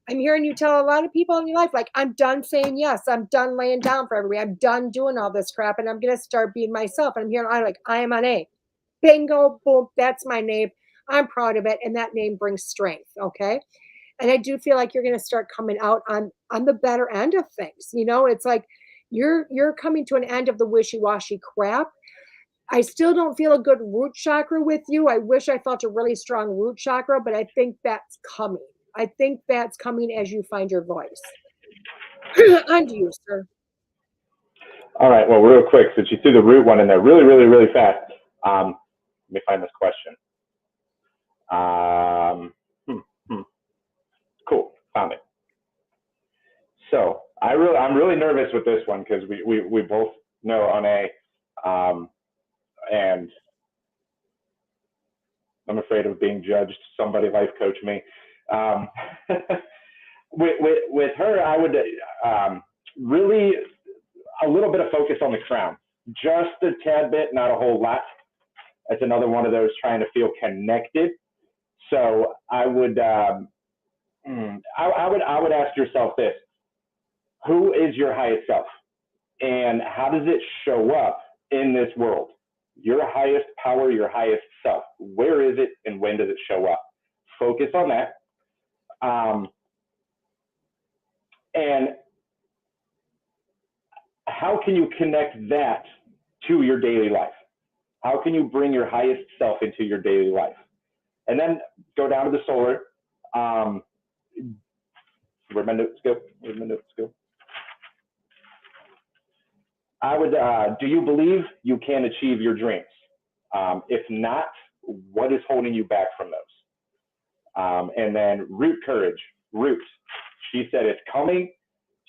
I'm hearing you tell a lot of people in your life, like, I'm done saying yes. I'm done laying down for everybody. I'm done doing all this crap, and I'm going to start being myself. And I'm hearing, I am on A. Bingo, boom, that's my name. I'm proud of it. And that name brings strength. Okay. And I do feel like you're going to start coming out on the better end of things. It's like you're coming to an end of the wishy-washy crap. I still don't feel a good root chakra with you. I wish I felt a really strong root chakra, but I think that's coming. I think that's coming as you find your voice. On to you, sir. All right. Well, real quick, since you threw the root one in there really, really, really fast, let me find this question. Cool. Found it. So I'm really nervous with this one, because we both know on A, and I'm afraid of being judged. Somebody life coach me. With her, I would really a little bit of focus on the crown, just a tad bit, not a whole lot. That's another one of those trying to feel connected. So I would ask yourself this: who is your highest self, and how does it show up in this world? Your highest power, your highest self. Where is it, and when does it show up? Focus on that. And how can you connect that to your daily life? How can you bring your highest self into your daily life? And then go down to the solar. Where'd my notes go? I would, do you believe you can achieve your dreams? If not, what is holding you back from those? And then root courage. Root. She said it's coming.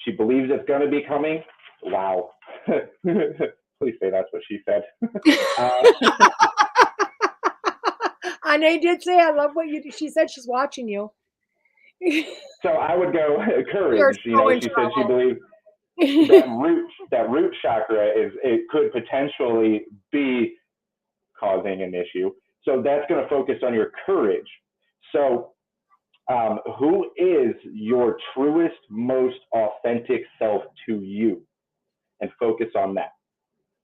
She believes it's going to be coming. Wow. Please say that's what she said. Ane did say, I love what you do. She said she's watching you. So I would go courage. She said she believed that root chakra it could potentially be causing an issue. So that's going to focus on your courage. So who is your truest, most authentic self to you? And focus on that.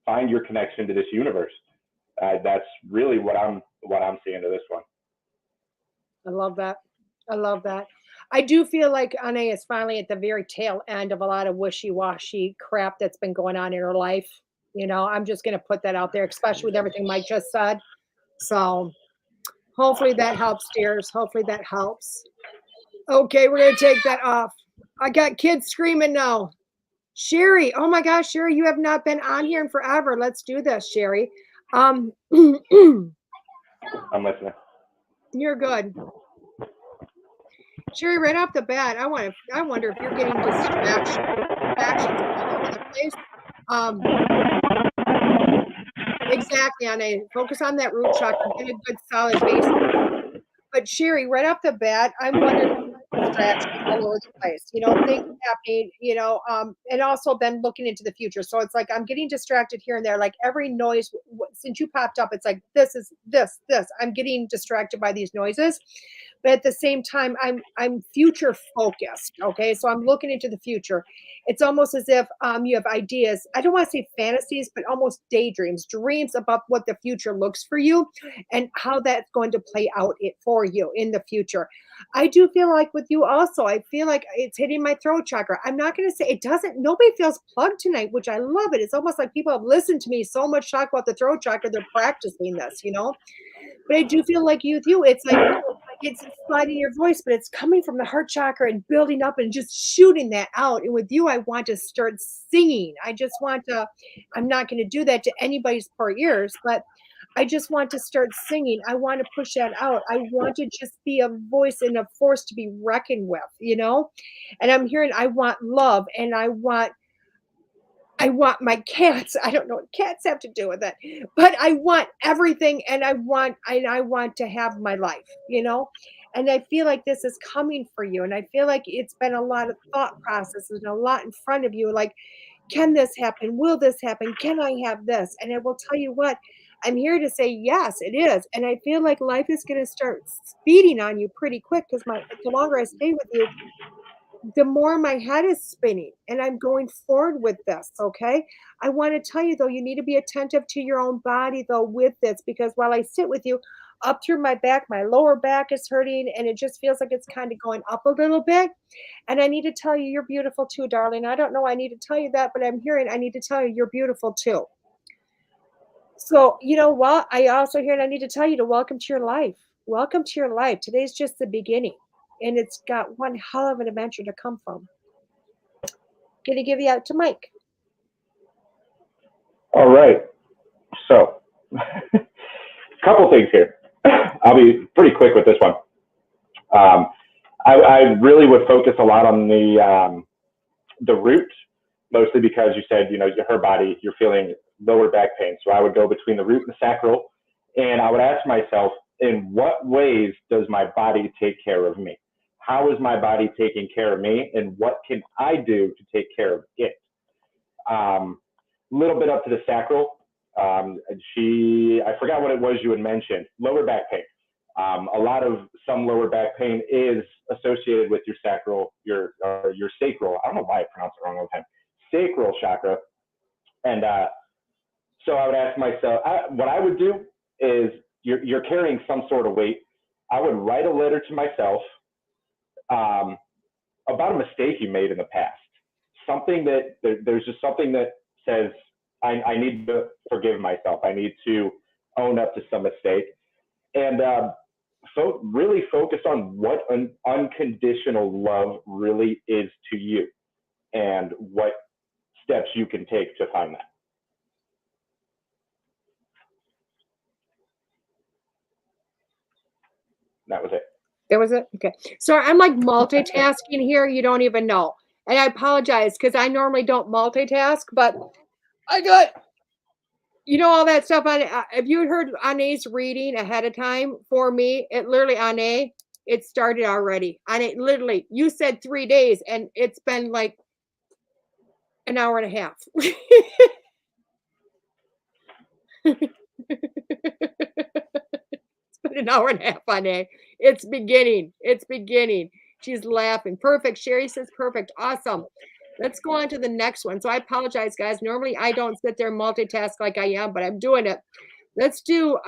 Find your connection to this universe. That's really what I'm seeing to this one. I love that. I do feel like Ane is finally at the very tail end of a lot of wishy-washy crap that's been going on in her life. I'm just going to put that out there, especially with everything Mike just said. So hopefully that helps, dears. Hopefully that helps. Okay, we're going to take that off. I got kids screaming now. Sherry, oh my gosh, Sherry, you have not been on here in forever. Let's do this, Sherry. I'm listening. You're good. Sherry, right off the bat, I wonder if you're getting distractions all over the place. Exactly, Ane. Focus on that root chakra, get a good solid base. But Sherry, right off the bat, I'm wondering distractions all over the place, things happening, and also then looking into the future. So it's like I'm getting distracted here and there. Like every noise, since you popped up, it's like this is this. I'm getting distracted by these noises, but at the same time, I'm future focused. Okay, so I'm looking into the future. It's almost as if you have ideas. I don't want to say fantasies, but almost daydreams, dreams about what the future looks for you and how that's going to play out for you in the future. I do feel like with you also, I feel like it's hitting my throat chakra. I'm not going to say it doesn't, nobody feels plugged tonight, which I love it. It's almost like people have listened to me so much talk about the throat chakra, they're practicing this, But I do feel like with you, it's like it's sliding your voice, but it's coming from the heart chakra and building up and just shooting that out. And with you, I want to start singing. I just want to, I'm not going to do that to anybody's poor ears, but I just want to start singing. I want to push that out. I want to just be a voice and a force to be reckoned with, And I'm hearing I want love and I want my cats. I don't know what cats have to do with it, but I want everything and I want to have my life, And I feel like this is coming for you. And I feel like it's been a lot of thought processes and a lot in front of you. Like, can this happen? Will this happen? Can I have this? And I will tell you what, I'm here to say, yes, it is. And I feel like life is going to start speeding on you pretty quick because the longer I stay with you, the more my head is spinning and I'm going forward with this. Okay. I want to tell you though, you need to be attentive to your own body though with this, because while I sit with you up through my back, my lower back is hurting and it just feels like it's kind of going up a little bit. And I need to tell you, you're beautiful too, darling. I don't know. I need to tell you that, but I'm hearing, I need to tell you, you're beautiful too. So, you know what? I also hear, and I need to tell you to welcome to your life. Welcome to your life. Today's just the beginning. And it's got one hell of an adventure to come from. Gonna give you out to Mike. All right. So, a couple things here. I'll be pretty quick with this one. I really would focus a lot on the root, mostly because you said, her body, you're feeling lower back pain. So I would go between the root and the sacral, and I would ask myself, in what ways does my body take care of me? How is my body taking care of me, and what can I do to take care of it? A little bit up to the sacral. I forgot what it was you had mentioned. Lower back pain. Some lower back pain is associated with your sacral, your sacral. I don't know why I pronounced it wrong all the time. Sacral chakra. And so I would ask myself, what I would do is, you're carrying some sort of weight. I would write a letter to myself about a mistake you made in the past. Something that there's just something that says, I need to forgive myself. I need to own up to some mistake. And really focus on what an unconditional love really is to you and what steps you can take to find that. That was it. That was it? Okay. So I'm like multitasking here. You don't even know. And I apologize because I normally don't multitask, but I got, all that stuff on. If you heard Ane's reading ahead of time for me, it literally, Ane, it started already. Ane, literally, you said 3 days and it's been like an hour and a half. An hour and a half on a. It's beginning. She's laughing. Perfect. Sherry says perfect. Awesome. Let's go on to the next one. So I apologize, guys. Normally I don't sit there and multitask like I am, but I'm doing it. Let's do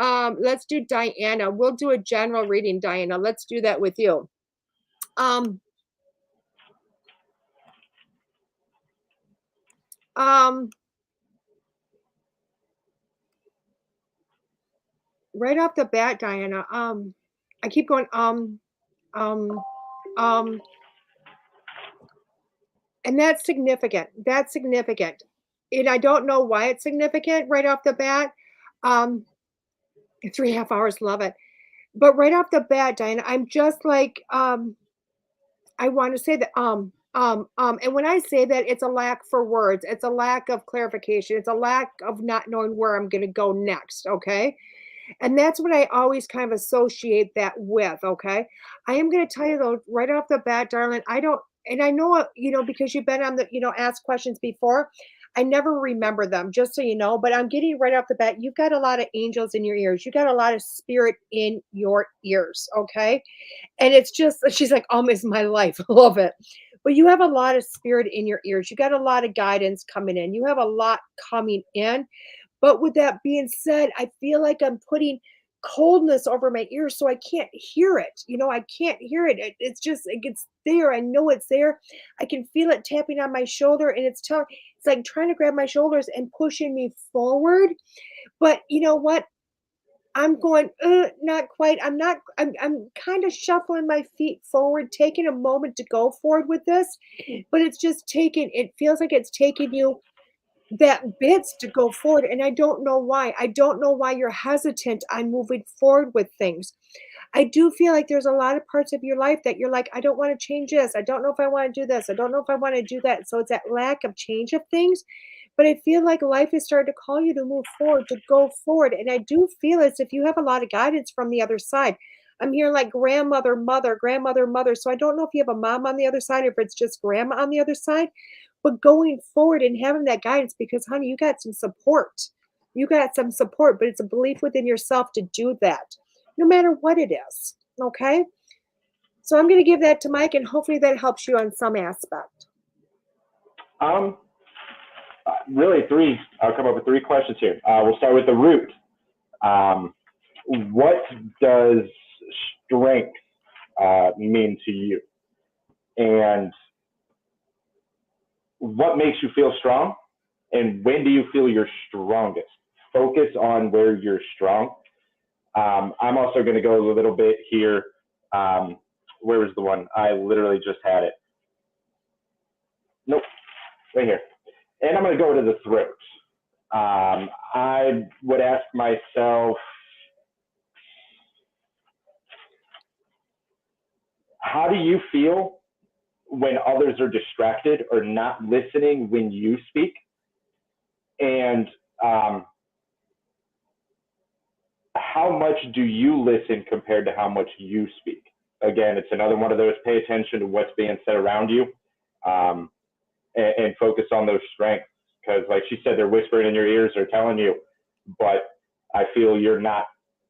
Diana. We'll do a general reading, Diana. Let's do that with you. Right off the bat, Diana, I keep going, and that's significant. And I don't know why it's significant right off the bat. 3.5 hours, love it. But right off the bat, Diana, I'm just like, I want to say that, and when I say that, it's a lack for words. It's a lack of clarification. It's a lack of not knowing where I'm going to go next. Okay. And that's what I always kind of associate that with, okay? I am going to tell you though, right off the bat, darling, I don't, and I know, because you've been on the, asked questions before, I never remember them, just so you know, but I'm getting right off the bat, you've got a lot of angels in your ears. You got a lot of spirit in your ears, okay? And it's just, she's like, almost my life. Love it. But you have a lot of spirit in your ears. You got a lot of guidance coming in. You have a lot coming in. But with that being said, I feel like I'm putting coldness over my ears so I can't hear it. I can't hear it. It's just, it's there. I know it's there. I can feel it tapping on my shoulder and it's like trying to grab my shoulders and pushing me forward. But you know what? I'm going, not quite. I'm kind of shuffling my feet forward, taking a moment to go forward with this, but it feels like it's taking you that bits to go forward. And I don't know why. I don't know why you're hesitant on moving forward with things. I do feel like there's a lot of parts of your life that you're like, I don't want to change this. I don't know if I want to do this. I don't know if I want to do that. So it's that lack of change of things. But I feel like life is starting to call you to move forward, to go forward. And I do feel as if you have a lot of guidance from the other side. I'm hearing like grandmother, mother, grandmother, mother. So I don't know if you have a mom on the other side or if it's just grandma on the other side. But going forward and having that guidance, because honey, you got some support. You got some support, but it's a belief within yourself to do that, no matter what it is. Okay. So I'm going to give that to Mike, and hopefully that helps you on some aspect. Really I'll come up with three questions here. We'll start with the root. What does strength mean to you? And what makes you feel strong? And when do you feel you're strongest? Focus on where you're strong. I'm also going to go a little bit here. Where was the one? I literally just had it. Nope, right here. And I'm going to go to the throat. I would ask myself, how do you feel when others are distracted or not listening when you speak? And how much do you listen compared to how much you speak? Again, it's another one of those, pay attention to what's being said around you, and focus on those strengths. Because like she said, they're whispering in your ears, they're telling you, but I feel you're not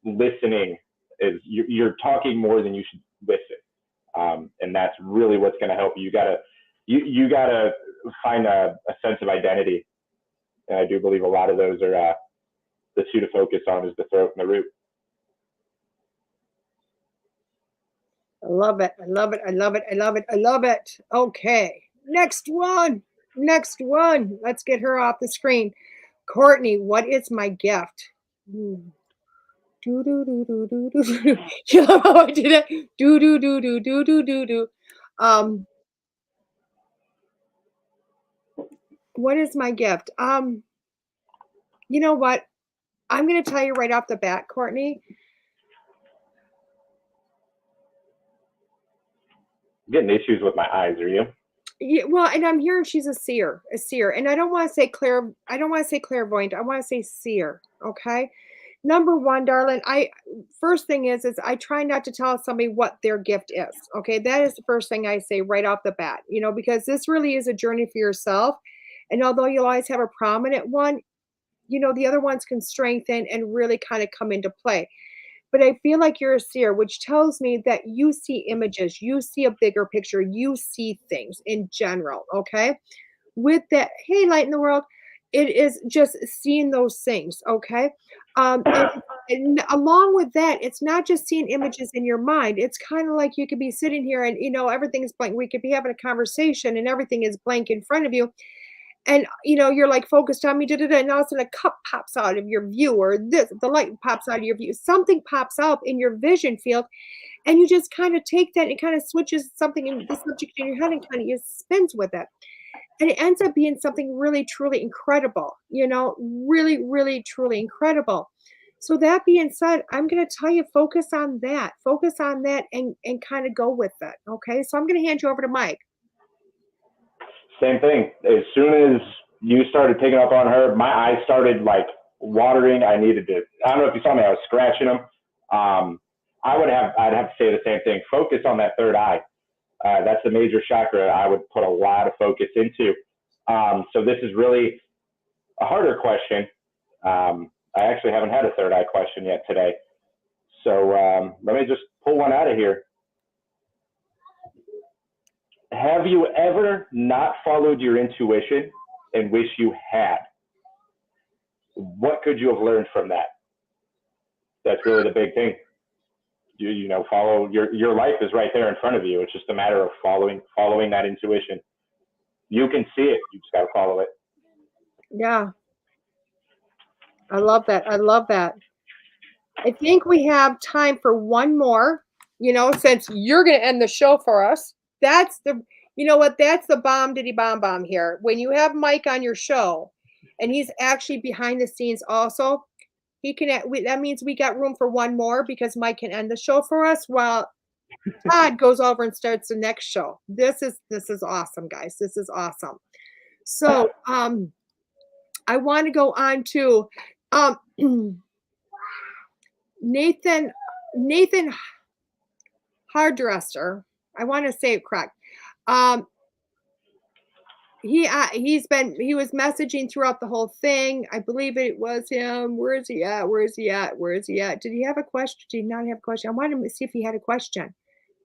listening. You're talking more than you should listen. And that's really what's going to help you. You gotta find a sense of identity. And I do believe a lot of those are the two to focus on is the throat and the root. I love it. I love it. I love it. I love it. I love it. Okay. Next one. Let's get her off the screen. Courtney, what is my gift? Do do do do do do do. You know how I did it? Do do do do do do do do. What is my gift? You know what? I'm going to tell you right off the bat, Courtney. I'm getting issues with my eyes, are you? Yeah, well, and I'm hearing she's a seer, and I don't want to say clairvoyant. I want to say seer. Okay. Number one, darling, first thing is I try not to tell somebody what their gift is. Okay. That is the first thing I say right off the bat, because this really is a journey for yourself. And although you'll always have a prominent one, the other ones can strengthen and really kind of come into play. But I feel like you're a seer, which tells me that you see images, you see a bigger picture, you see things in general. Okay. With that, hey, light in the world, it is just seeing those things. Okay. And along with that, it's not just seeing images in your mind. It's kind of like you could be sitting here and, everything's blank. We could be having a conversation and everything is blank in front of you. And, you're like focused on me, and all of a sudden a cup pops out of your view, or the light pops out of your view. Something pops up in your vision field, and you just kind of take that and it kind of switches something in the subject in your head and kind of just spins with it. And it ends up being something really, truly incredible, really, really, truly incredible. So that being said, I'm going to tell you, focus on that and kind of go with it. Okay. So I'm going to hand you over to Mike. Same thing. As soon as you started picking up on her, my eyes started like watering. I don't know if you saw me, I was scratching them. I'd have to say the same thing. Focus on that third eye. That's the major chakra I would put a lot of focus into. So this is really a harder question. I actually haven't had a third eye question yet today. So let me just pull one out of here. Have you ever not followed your intuition and wish you had? What could you have learned from that? That's really the big thing. You know, follow your life is right there in front of you. It's just a matter of following that intuition. You can see it. You just got to follow it. Yeah. I love that. I love that. I think we have time for one more, you know, since you're going to end the show for us. That's the, you know what? That's the bomb diddy bomb here. When you have Mike on your show and he's actually behind the scenes also, he can, that means we got room for one more because Mike can end the show for us while Todd goes over and starts the next show. This is awesome, guys. This is awesome. So, I want to go on to, Nathan Hardresser. I want to say it correct. He was messaging throughout the whole thing. I believe it was him. Where is he at? Did he have a question? Did he not have a question? I wanted to see if he had a question.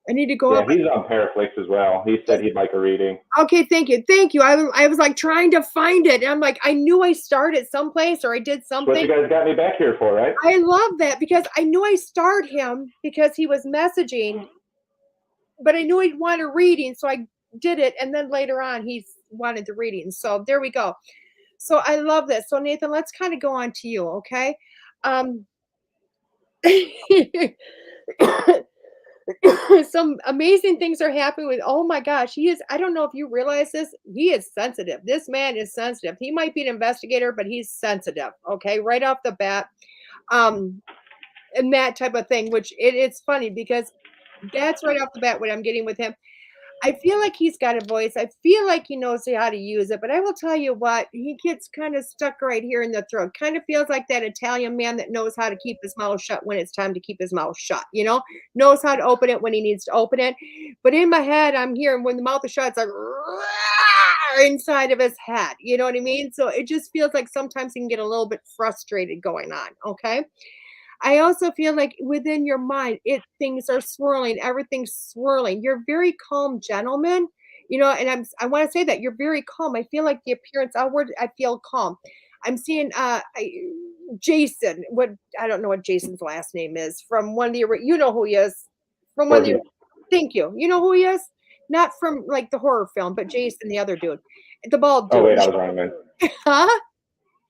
I need to go up. Yeah, he's on Paraflix as well. He said he'd like a reading. Okay, thank you. I was like trying to find it, and I'm like, I knew I started someplace or I did something. What you guys got me back here for, right? I love that because I knew I starred him because he was messaging, but I knew he'd want a reading, so I did it, and then later on he wanted the reading. So there we go. So I love this. So Nathan, let's kind of go on to you, okay? Some amazing things are happening with, oh my gosh, I don't know if you realize this, he is sensitive. This man is sensitive. He might be an investigator, but he's sensitive, okay, right off the bat. And that type of thing, which it's funny because that's right off the bat what I'm getting with him. I feel like he's got a voice. I feel like he knows how to use it, but I will tell you what, he gets kind of stuck right here in the throat. Kind of feels like that Italian man that knows how to keep his mouth shut when it's time to keep his mouth shut, you know, knows how to open it when he needs to open it. But in my head, I'm hearing when the mouth is shut, it's like inside of his head. You know what I mean? So it just feels like sometimes he can get a little bit frustrated going on. Okay. I also feel like within your mind, things are swirling, everything's swirling. You're a very calm gentleman, you know, and I want to say that you're very calm. I feel like the appearance outward, I feel calm. I'm seeing Jason. I don't know what Jason's last name is from one of the, you know who he is from one of the, thank you. You know who he is? Not from like the horror film, but Jason, the other dude, the bald dude. Oh wait, I was wrong, man. Huh?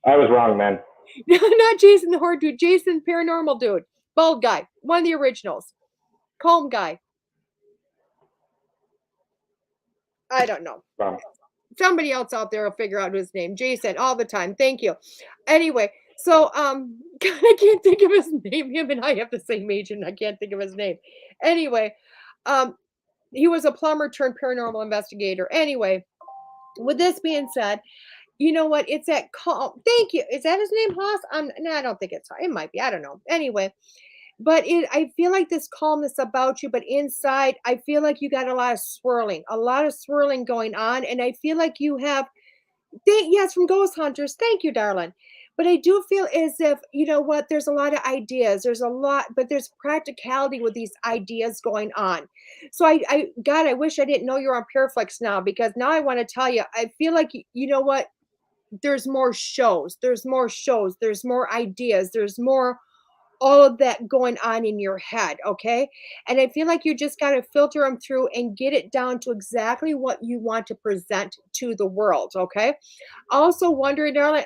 I was wrong, man. Not Jason the horror dude, Jason paranormal dude, bald guy, one of the originals, calm guy. I don't know. Wow. Somebody else out there will figure out his name. Jason, all the time. Thank you. Anyway, so I can't think of his name. Him and I have the same age, and I can't think of his name. Anyway, he was a plumber turned paranormal investigator. Anyway, with this being said, you know what? It's that calm. Thank you. Is that his name, Haas? No, I don't think it's. It might be. I don't know. Anyway, but I feel like this calmness about you, but inside, I feel like you got a lot of swirling going on, and I feel like you have. Yes, from Ghost Hunters. Thank you, darling. But I do feel as if, you know what, there's a lot of ideas. There's a lot, but there's practicality with these ideas going on. So God, I wish I didn't know you're on Paraflix now, because now I want to tell you, I feel like, you know what, there's more shows. There's more ideas. There's more all of that going on in your head, okay? And I feel like you just got to filter them through and get it down to exactly what you want to present to the world, okay? Also wondering, darling,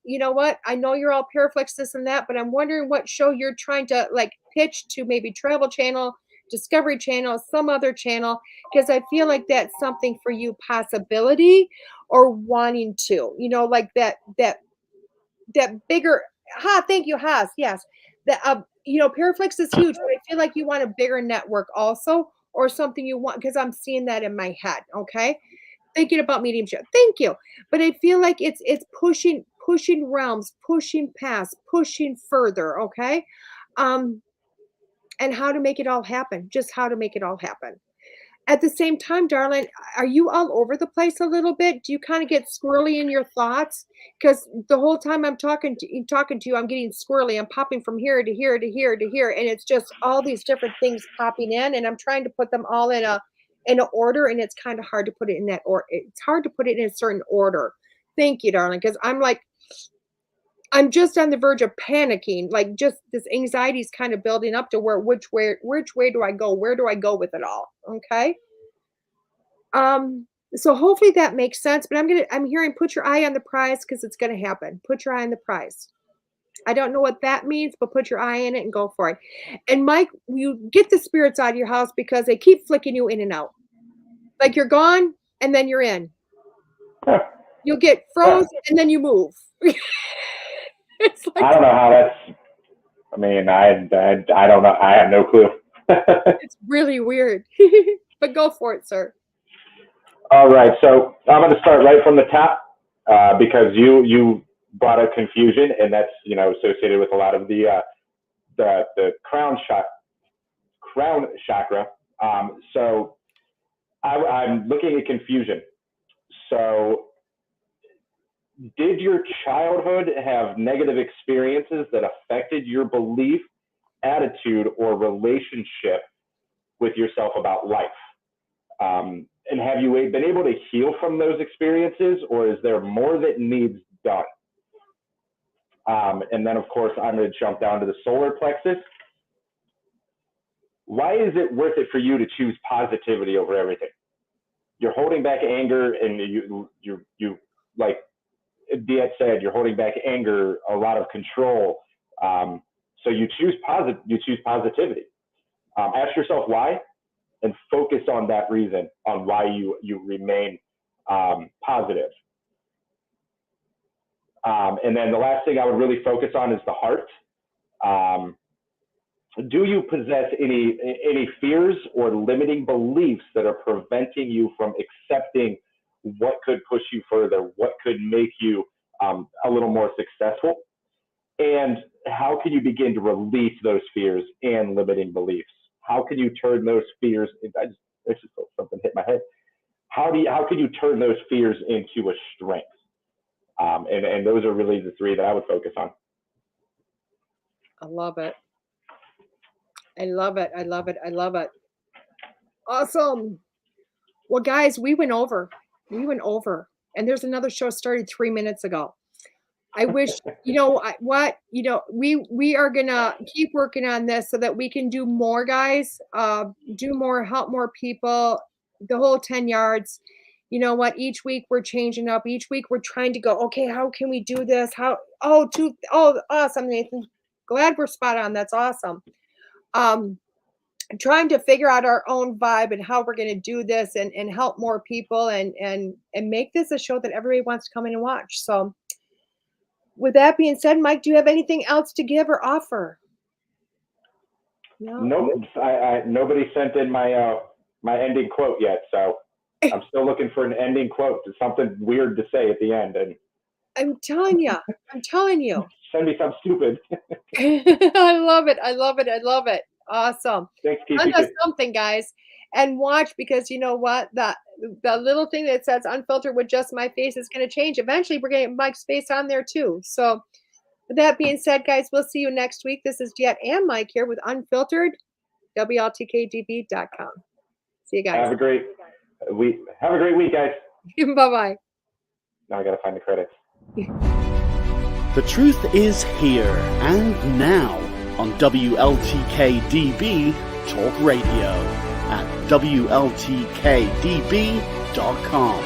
you know what? I know you're all Paraflix, this and that, but I'm wondering what show you're trying to like pitch to, maybe Travel Channel, Discovery Channel, some other channel, because I feel like that's something for you, possibility or wanting to, you know, like that bigger, thank you, Haas, yes. That, you know, Paraflix is huge, but I feel like you want a bigger network also, or something you want, because I'm seeing that in my head, okay? Thinking about mediumship. Thank you. But I feel like it's pushing pushing realms, pushing past, pushing further, okay? And how to make it all happen, just how to make it all happen. At the same time, darling, are you all over the place a little bit? Do you kind of get squirrely in your thoughts? Because the whole time I'm talking to you, I'm getting squirrely. I'm popping from here to here to here to here, and it's just all these different things popping in, and I'm trying to put them all in an order, and it's kind of hard to put it in that order. It's hard to put it in a certain order. Thank you, darling, because I'm just on the verge of panicking. Like, just this anxiety is kind of building up to which way do I go? Where do I go with it all? Okay. So hopefully that makes sense, but I'm hearing put your eye on the prize, because it's going to happen. Put your eye on the prize. I don't know what that means, but put your eye in it and go for it. And Mike, you get the spirits out of your house because they keep flicking you in and out. Like, you're gone and then you're in. You'll get froze and then you move. It's like, I don't know how that's, I mean, I don't know. I have no clue. It's really weird, but go for it, sir. All right. So I'm going to start right from the top, because you brought up confusion, and that's, associated with a lot of the crown chakra. So I'm looking at confusion. So, did your childhood have negative experiences that affected your belief, attitude, or relationship with yourself about life? And have you been able to heal from those experiences, or is there more that needs done? And then, of course, I'm going to jump down to the solar plexus. Why is it worth it for you to choose positivity over everything? You're holding back anger, and you like DeEtte said, you're holding back anger, a lot of control. So you choose positivity. Ask yourself why, and focus on that reason, on why you remain positive. And then the last thing I would really focus on is the heart. Do you possess any fears or limiting beliefs that are preventing you from accepting what could push you further, what could make you a little more successful? And how can you begin to release those fears and limiting beliefs? How can you turn those fears? I just felt something hit my head. How can you turn those fears into a strength? And those are really the three that I would focus on. I love it. I love it. I love it. I love it. Awesome. Well, guys, we went over. And there's another show started 3 minutes ago. I wish, we are going to keep working on this so that we can do more, guys, do more, help more people, the whole 10 yards. You know what? Each week we're changing up. Each week we're trying to go, okay, how can we do this? Awesome, Nathan. Glad we're spot on. That's awesome. Trying to figure out our own vibe and how we're going to do this and help more people and make this a show that everybody wants to come in and watch. So with that being said, Mike, do you have anything else to give or offer? No. Nope. Nobody sent in my ending quote yet, so I'm still looking for an ending quote. It's something weird to say at the end. And I'm telling you. Send me something stupid. I love it. Awesome. Thanks, Keith. Send us something, guys, and watch, because you know what? The little thing that says Unfiltered with just my face is going to change. Eventually, we're going to get Mike's face on there too. So with that being said, guys, we'll see you next week. This is DeEtte and Mike here with Unfiltered, WLTK-DB.com. See you guys. Have a great week, guys. Bye-bye. Now I got to find the credits. The truth is here and now on WLTK-DB Talk Radio at WLTK-DB.com.